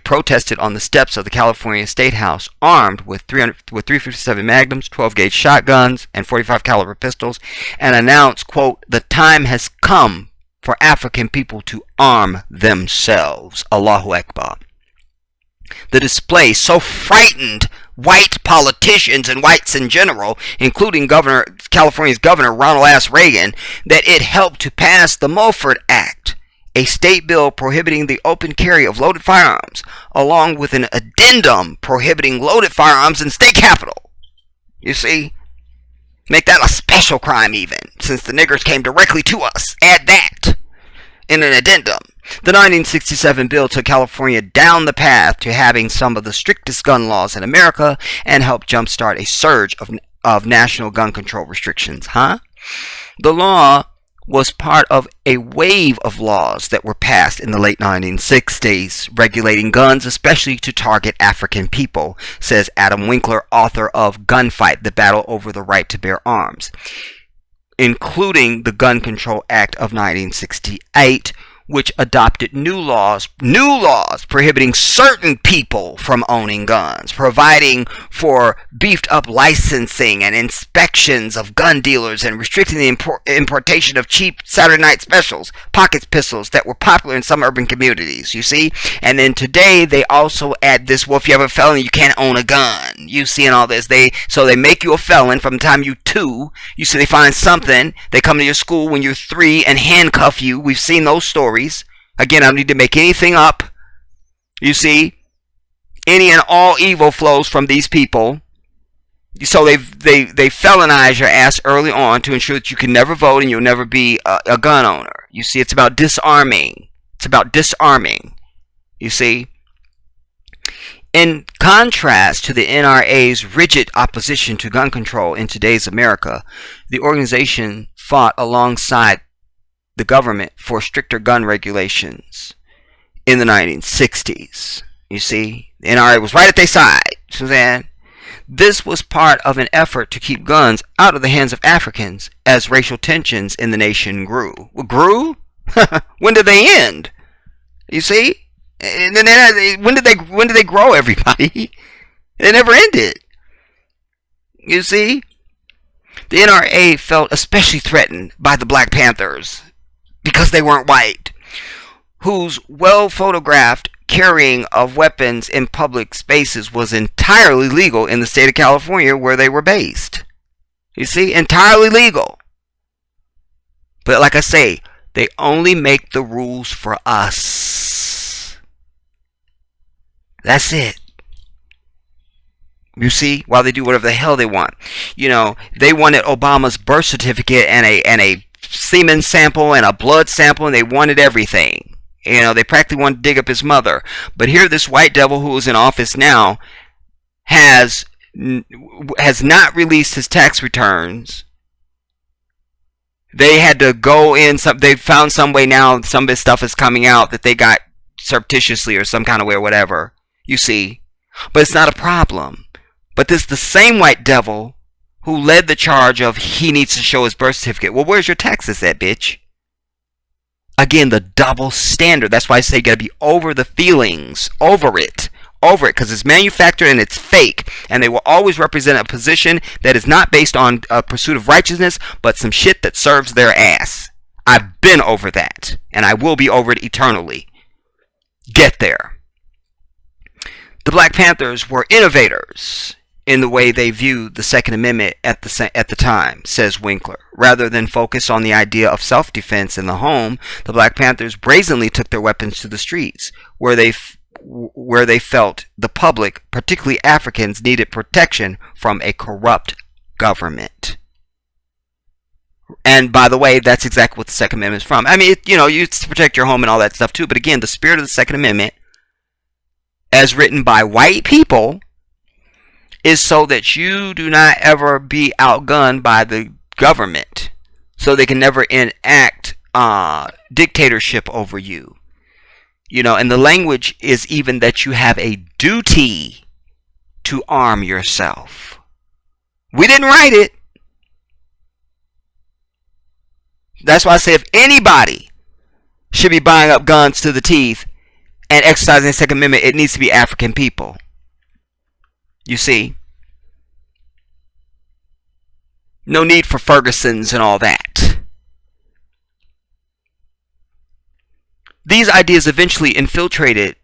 protested on the steps of the California State House, armed with 357 Magnums, 12-gauge shotguns, and 45 caliber pistols, and announced, quote, "The time has come for African people to arm themselves." Allahu Akbar. The display so frightened white politicians and whites in general, including California's Governor Ronald S. Reagan, that it helped to pass the Mulford Act, a state bill prohibiting the open carry of loaded firearms, along with an addendum prohibiting loaded firearms in state capital. You see? Make that a special crime even, since the niggers came directly to us. Add that in an addendum. The 1967 bill took California down the path to having some of the strictest gun laws in America and helped jumpstart a surge of national gun control restrictions. The law was part of a wave of laws that were passed in the late 1960s regulating guns, especially to target African people, says Adam Winkler, author of Gunfight, The Battle Over the Right to Bear Arms, including the Gun Control Act of 1968, which adopted new laws prohibiting certain people from owning guns, providing for beefed up licensing and inspections of gun dealers, and restricting the importation of cheap Saturday night specials, pocket pistols that were popular in some urban communities, you see. And then today they also add this, well, if you have a felony, you can't own a gun. You see, and all this. So they make you a felon from the time you're 2. You see, they find something, they come to your school when you're 3 and handcuff you. We've seen those stories. Again, I don't need to make anything up. You see, any and all evil flows from these people. So they felonize your ass early on to ensure that you can never vote and you'll never be a gun owner. You see, it's about disarming. It's about disarming. You see. In contrast to the NRA's rigid opposition to gun control in today's America, the organization fought alongside the government for stricter gun regulations in the 1960s. You see, the NRA was right at their side, Suzanne. This was part of an effort to keep guns out of the hands of Africans as racial tensions in the nation grew. Grew? When did they end? You see? And then when did they grow, everybody? They never ended. You see? The NRA felt especially threatened by the Black Panthers because they weren't white, whose well-photographed carrying of weapons in public spaces was entirely legal in the state of California where they were based. You see? Entirely legal. But like I say, they only make the rules for us. That's it. You see? While they do whatever the hell they want. You know, they wanted Obama's birth certificate and a semen sample and a blood sample, and they wanted everything. You know, they practically wanted to dig up his mother. But here this white devil who is in office now has not released his tax returns. They had to go in, they found some way now, some of his stuff is coming out that they got surreptitiously or some kind of way or whatever. You see? But it's not a problem. But this is the same white devil who led the charge of he needs to show his birth certificate. Well, where's your taxes at, bitch? Again, the double standard. That's why I say you gotta be over the feelings. Over it, because it's manufactured and it's fake. And they will always represent a position that is not based on a pursuit of righteousness, but some shit that serves their ass. I've been over that. And I will be over it eternally. Get there. The Black Panthers were innovators in the way they viewed the Second Amendment at the time, says Winkler. Rather than focus on the idea of self-defense in the home, the Black Panthers brazenly took their weapons to the streets, where they felt the public, particularly Africans, needed protection from a corrupt government. And by the way, that's exactly what the Second Amendment is from. I mean, you protect your home and all that stuff too, but again, the spirit of the Second Amendment, as written by white people, is so that you do not ever be outgunned by the government, so they can never enact dictatorship over you. And the language is even that you have a duty to arm yourself. We didn't write it. That's why I say if anybody should be buying up guns to the teeth and exercising the Second Amendment, it needs to be African people. You see? No need for Fergusons and all that. These ideas eventually infiltrated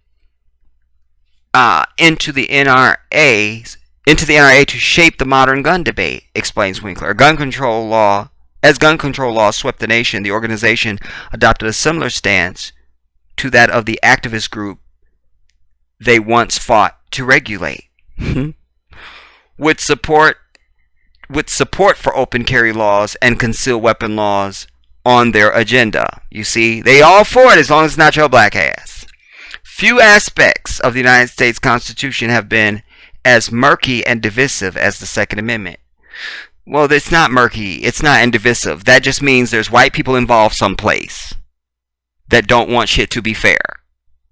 into the NRA to shape the modern gun debate, explains Winkler. Gun control laws swept the nation, the organization adopted a similar stance to that of the activist group they once fought to regulate. With support for open carry laws and concealed weapon laws on their agenda. You see, they all for it as long as it's not your black ass. Few aspects of the United States Constitution have been as murky and divisive as the Second Amendment. Well, it's not murky, it's not indivisive. That just means there's white people involved someplace that don't want shit to be fair.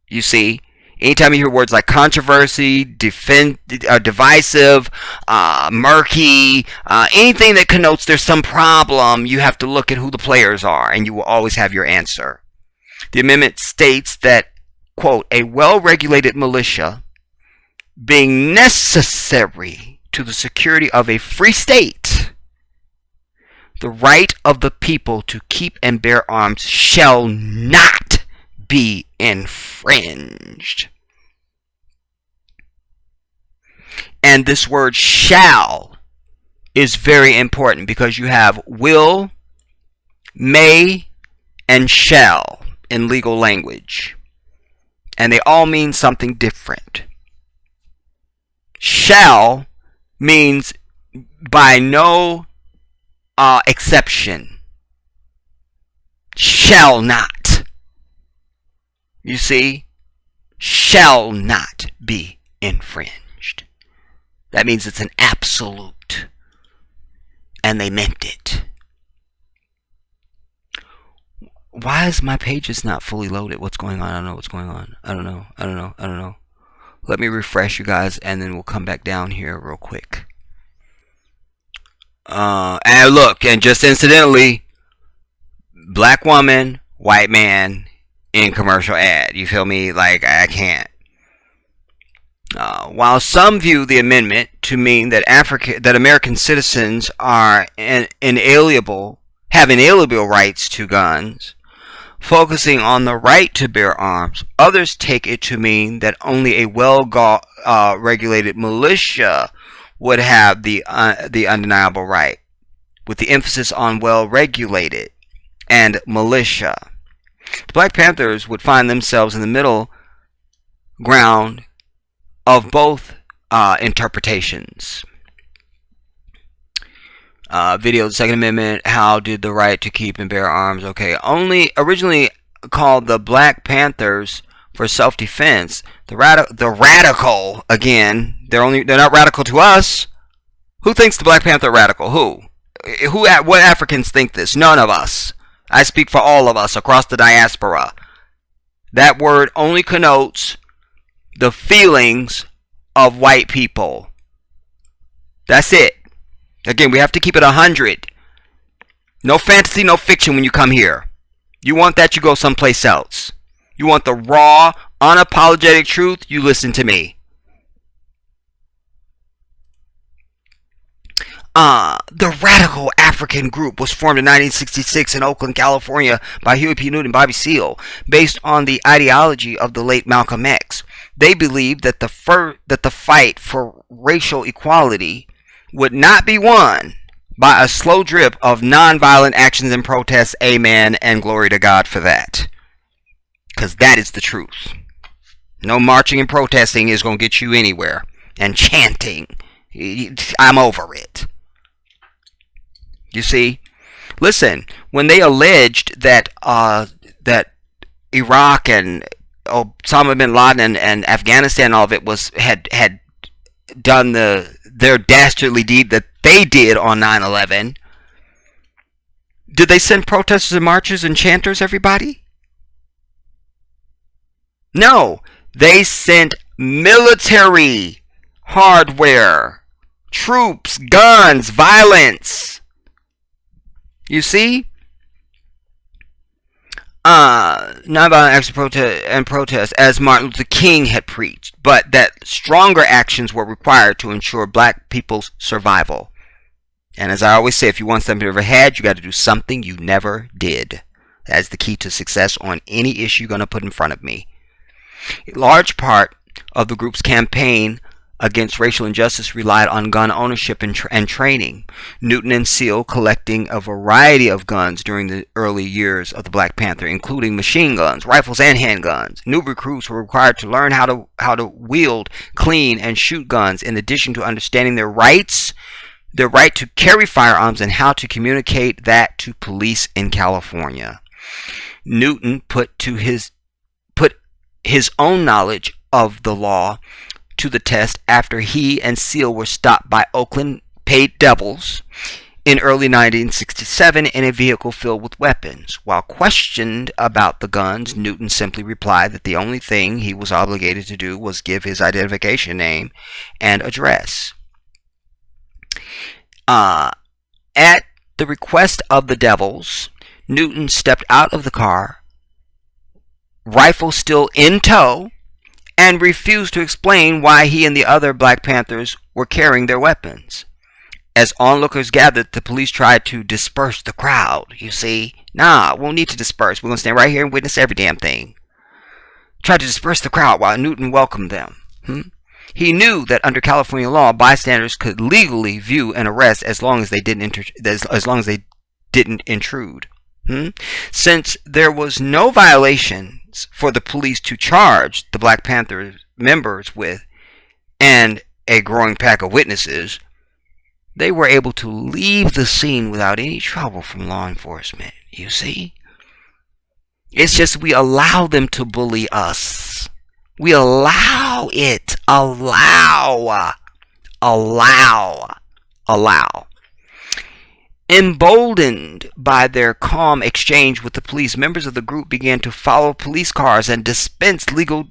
You see? Anytime you hear words like controversy, divisive, murky, anything that connotes there's some problem, you have to look at who the players are, and you will always have your answer. The amendment states that, quote, a well-regulated militia being necessary to the security of a free state, the right of the people to keep and bear arms shall not be infringed. And this word shall is very important because you have will, may, and shall in legal language. And they all mean something different. Shall means by no exception. Shall not. You see? Shall not be infringed. That means it's an absolute. And they meant it. Why is my pages not fully loaded? What's going on? I don't know what's going on. I don't know. Let me refresh you guys and then we'll come back down here real quick. And look, and just incidentally, black woman white man in commercial ad. You feel me? Like, I can't. While some view the amendment to mean that American citizens are inalienable, have inalienable rights to guns, focusing on the right to bear arms, others take it to mean that only a well-regulated militia would have the undeniable right, with the emphasis on well-regulated and militia. The Black Panthers would find themselves in the middle ground of both interpretations. Video, the Second Amendment, how did the right to keep and bear arms, okay, only originally called the Black Panthers for self-defense. The radical, again, they're not radical to us. Who thinks the Black Panther radical? What Africans think this? None of us. I speak for all of us across the diaspora. That word only connotes the feelings of white people. That's it. Again, we have to keep it 100. No fantasy, no fiction when you come here. You want that, you go someplace else. You want the raw, unapologetic truth, you listen to me. The Radical African Group was formed in 1966 in Oakland, California by Huey P. Newton and Bobby Seale, based on the ideology of the late Malcolm X. They believed that the fight for racial equality would not be won by a slow drip of nonviolent actions and protests. Amen, and glory to God for that. Because that is the truth. No marching and protesting is going to get you anywhere. And chanting. I'm over it. You see? Listen, when they alleged that that Iraq and Osama bin Laden and Afghanistan, all of it had done their dastardly deed that they did on 9/11, did they send protesters and marchers and chanters, everybody? No, they sent military hardware, troops, guns, violence. You see? Nonviolent action and protest, as Martin Luther King had preached, but that stronger actions were required to ensure black people's survival. And as I always say, if you want something you never had, you got to do something you never did. That's the key to success on any issue you're going to put in front of me. A large part of the group's campaign against racial injustice relied on gun ownership and training. Newton and Seale collecting a variety of guns during the early years of the Black Panther, including machine guns, rifles, and handguns. New recruits were required to learn how to wield, clean, and shoot guns, in addition to understanding their rights, their right to carry firearms, and how to communicate that to police in California. Newton put his own knowledge of the law to the test after he and Seale were stopped by Oakland paid devils in early 1967 in a vehicle filled with weapons. While questioned about the guns, Newton simply replied that the only thing he was obligated to do was give his identification name and address. At the request of the devils, Newton stepped out of the car, rifle still in tow, and refused to explain why he and the other Black Panthers were carrying their weapons. As onlookers gathered, the police tried to disperse the crowd. You see? Nah, we won't need to disperse. We're going to stand right here and witness every damn thing. Tried to disperse the crowd while Newton welcomed them. He knew that under California law, bystanders could legally view an arrest as long as they didn't intrude. Since there was no violation for the police to charge the Black Panther members with, and a growing pack of witnesses, they were able to leave the scene without any trouble from law enforcement. You see? It's just we allow them to bully us. We allow it. Allow. Emboldened by their calm exchange with the police, members of the group began to follow police cars and dispense legal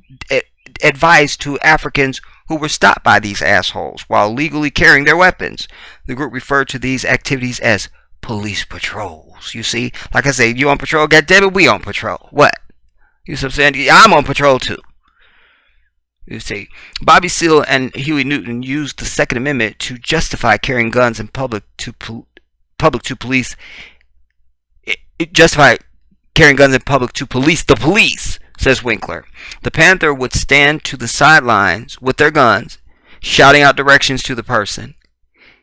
advice to Africans who were stopped by these assholes while legally carrying their weapons. The group referred to these activities as police patrols. You see, like I say, you on patrol? God damn it, we on patrol. What? You see what I'm saying? I'm on patrol too. You see, Bobby Seale and Huey Newton used the Second Amendment to justify carrying guns in public to police. It justified carrying guns in public to police the police, says Winkler. The Panther would stand to the sidelines with their guns, shouting out directions to the person.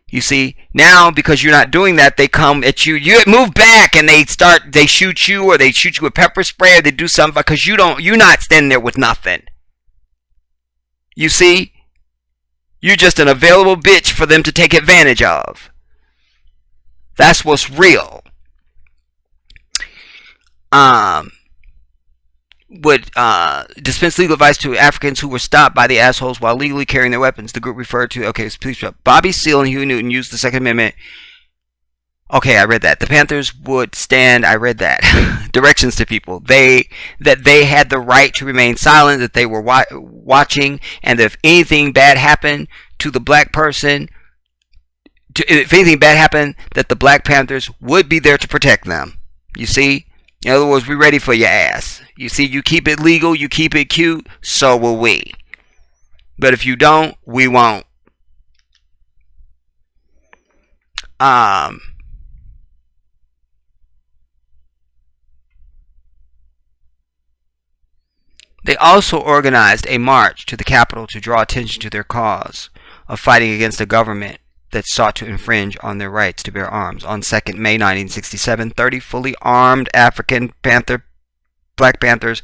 You see, now because you're not doing that, they come at you. You move back, and they shoot you, or they shoot you with pepper spray, or they do something because you're not standing there with nothing. You see, you're just an available bitch for them to take advantage of. That's what's real. Would dispense legal advice to Africans who were stopped by the assholes while legally carrying their weapons. The group referred to, please. Bobby Seale and Huey Newton used the Second Amendment. Okay, I read that. The Panthers would stand, I read that, directions to people. That they had the right to remain silent, that they were watching, and that if anything bad happened to the black person, if anything bad happened, that the Black Panthers would be there to protect them. You see? In other words, we're ready for your ass. You see, you keep it legal, you keep it cute, so will we. But if you don't, we won't. They also organized a march to the Capitol to draw attention to their cause of fighting against a government that sought to infringe on their rights to bear arms. On 2nd May 1967, 30 fully armed Black Panthers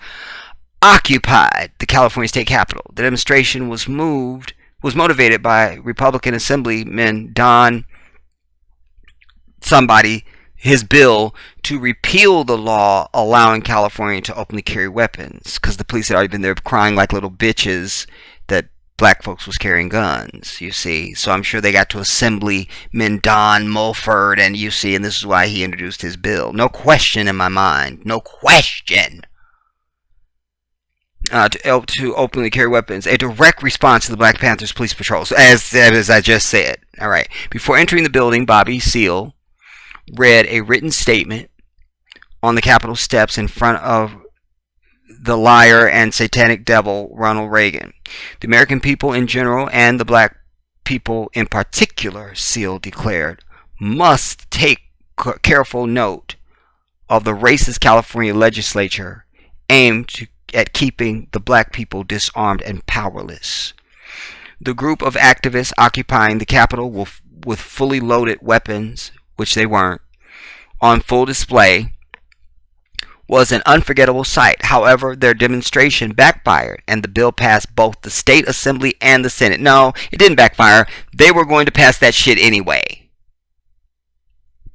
occupied the California State Capitol. The demonstration was motivated by Republican Assemblyman Don his bill to repeal the law allowing California to openly carry weapons, because the police had already been there crying like little bitches that black folks was carrying guns, you see. So I'm sure they got to Assemblyman Don Mulford, and you see, and this is why he introduced his bill. No question in my mind. No question. To openly carry weapons. A direct response to the Black Panthers police patrols, as I just said. All right. Before entering the building, Bobby Seale read a written statement on the Capitol steps in front of the liar and satanic devil Ronald Reagan. The American people in general and the black people in particular, Seale declared, must take careful note of the racist California legislature aimed at keeping the black people disarmed and powerless. The group of activists occupying the Capitol with fully loaded weapons, which they weren't, on full display, was an unforgettable sight. However, their demonstration backfired, and the bill passed both the state assembly and the Senate. No, it didn't backfire. They were going to pass that shit anyway.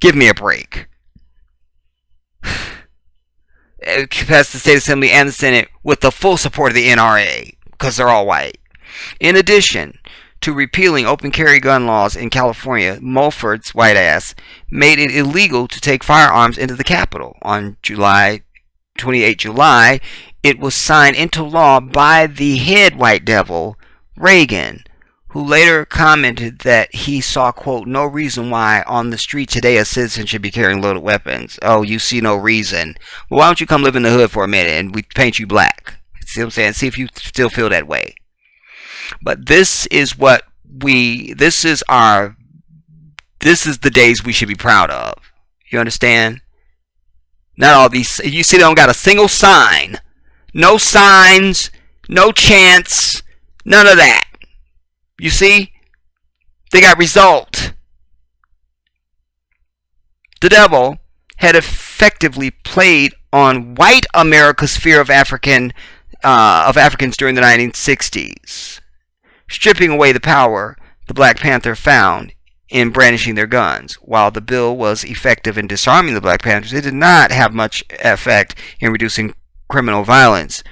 Give me a break. It passed the state assembly and the Senate with the full support of the NRA, because they're all white. In addition to repealing open carry gun laws in California, Mulford's white ass made it illegal to take firearms into the Capitol. On 28 July, it was signed into law by the head white devil, Reagan, who later commented that he saw, quote, no reason why on the street today a citizen should be carrying loaded weapons. Oh, you see no reason. Well, why don't you come live in the hood for a minute and we paint you black? See what I'm saying? See if you still feel that way. But this is the days we should be proud of. You understand? Not all these, you see they don't got a single sign. No signs, no chants, none of that. You see? They got result. The devil had effectively played on white America's fear of Africans during the 1960s. Stripping away the power the Black Panther found in brandishing their guns. While the bill was effective in disarming the Black Panthers, it did not have much effect in reducing criminal violence.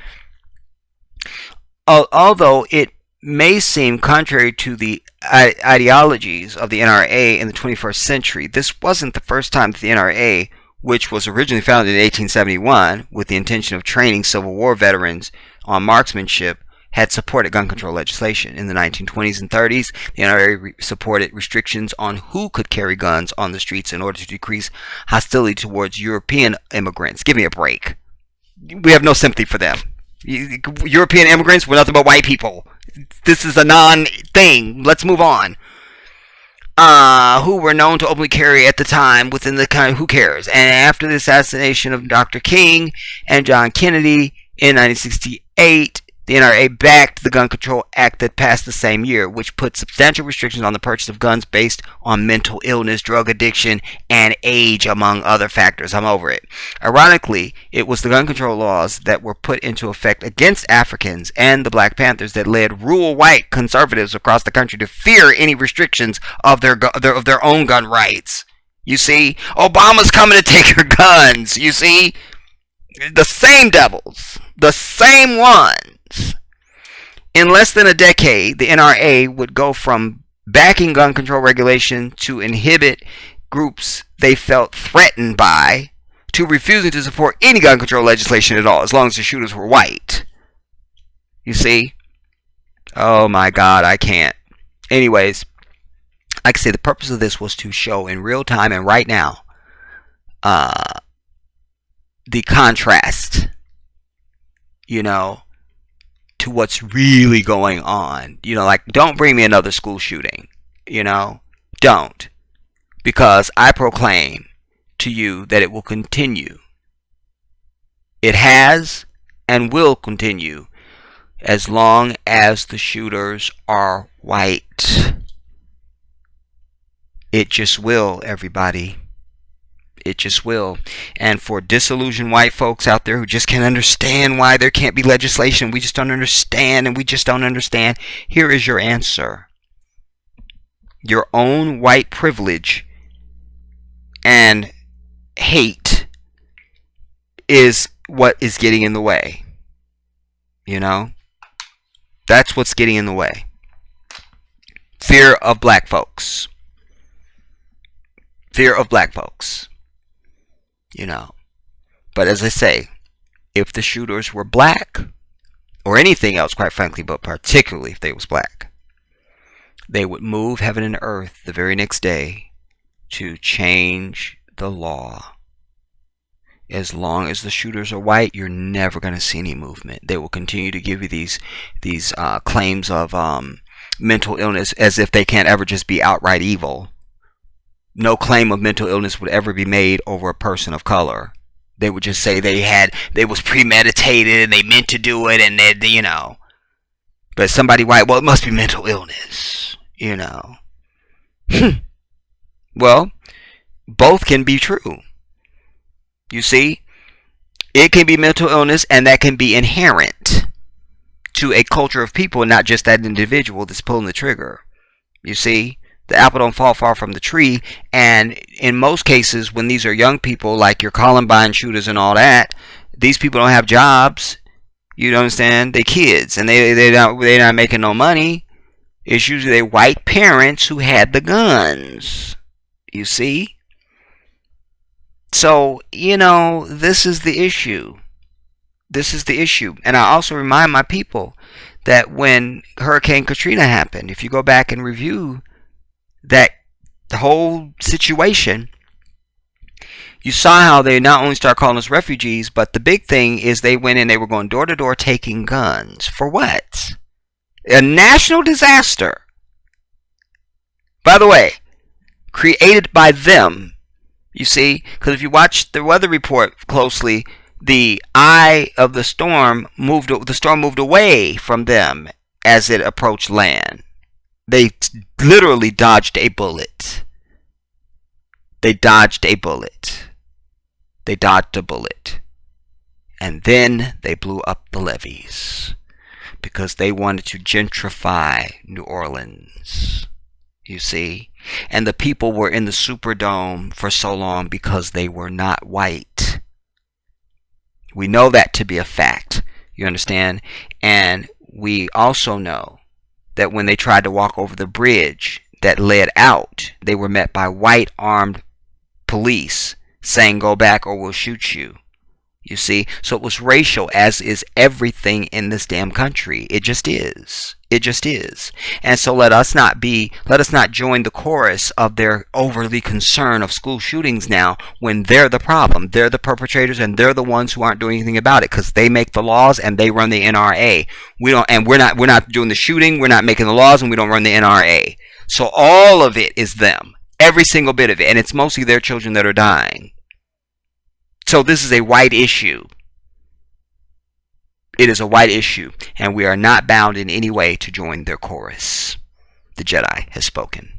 Although it may seem contrary to the ideologies of the NRA in the 21st century, this wasn't the first time that the NRA, which was originally founded in 1871 with the intention of training Civil War veterans on marksmanship, had supported gun control legislation. In the 1920s and 30s, the NRA supported restrictions on who could carry guns on the streets in order to decrease hostility towards European immigrants. Give me a break. We have no sympathy for them. European immigrants were nothing but white people. This is a non-thing. Let's move on. Who were known to openly carry at the time within the kind of who cares. And after the assassination of Dr. King and John Kennedy in 1968, the NRA backed the Gun Control Act that passed the same year, which put substantial restrictions on the purchase of guns based on mental illness, drug addiction, and age, among other factors. I'm over it. Ironically, it was the gun control laws that were put into effect against Africans and the Black Panthers that led rural white conservatives across the country to fear any restrictions of their own gun rights. You see, Obama's coming to take your guns. You see, the same devils, the same ones. In less than a decade, the NRA would go from backing gun control regulation to inhibit groups they felt threatened by to refusing to support any gun control legislation at all, as long as the shooters were white. You see? Oh my God, I can't. Anyways, like I say, the purpose of this was to show in real time and right now the contrast, to what's really going on. Like, don't bring me another school shooting. Don't. Because I proclaim to you that it will continue. It has and will continue as long as the shooters are white. It just will, everybody. It just will. And for disillusioned white folks out there who just can't understand why there can't be legislation, we just don't understand, and we just don't understand, here is your answer. Your own white privilege and hate is what is getting in the way. That's what's getting in the way. Fear of black folks. Fear of black folks. But as I say, if the shooters were black, or anything else, quite frankly, but particularly if they was black, they would move heaven and earth the very next day to change the law. As long as the shooters are white, you're never going to see any movement. They will continue to give you these claims of mental illness as if they can't ever just be outright evil. No claim of mental illness would ever be made over a person of color. They would just say they was premeditated and they meant to do it, and But somebody white, well, it must be mental illness, Well, both can be true. You see, it can be mental illness, and that can be inherent to a culture of people, not just that individual that's pulling the trigger. You see, the apple don't fall far from the tree, and in most cases, when these are young people, like your Columbine shooters and all that, these people don't have jobs. You understand? They kids, and they're not making no money. It's usually their white parents who had the guns. You see? So, this is the issue. This is the issue. And I also remind my people that when Hurricane Katrina happened, if you go back and review that the whole situation, you saw how they not only start calling us refugees, but the big thing is they went in, they were going door to door taking guns. For what? A national disaster. By the way, created by them. You see, because if you watch the weather report closely, the eye of the storm moved away from them as it approached land. They literally dodged a bullet. They dodged a bullet. They dodged a bullet. And then they blew up the levees because they wanted to gentrify New Orleans. You see? And the people were in the Superdome for so long because they were not white. We know that to be a fact. You understand? And we also know that when they tried to walk over the bridge that led out, they were met by white armed police saying, "Go back or we'll shoot you." You see? So it was racial, as is everything in this damn country. It just is. It just is. And so let us not join the chorus of their overly concern of school shootings now, when they're the problem. They're the perpetrators, and they're the ones who aren't doing anything about it, because they make the laws and they run the NRA. We're not doing the shooting, we're not making the laws, and we don't run the NRA. So all of it is them. Every single bit of it. And it's mostly their children that are dying. So this is a white issue. It is a white issue, and we are not bound in any way to join their chorus. The Jedi has spoken.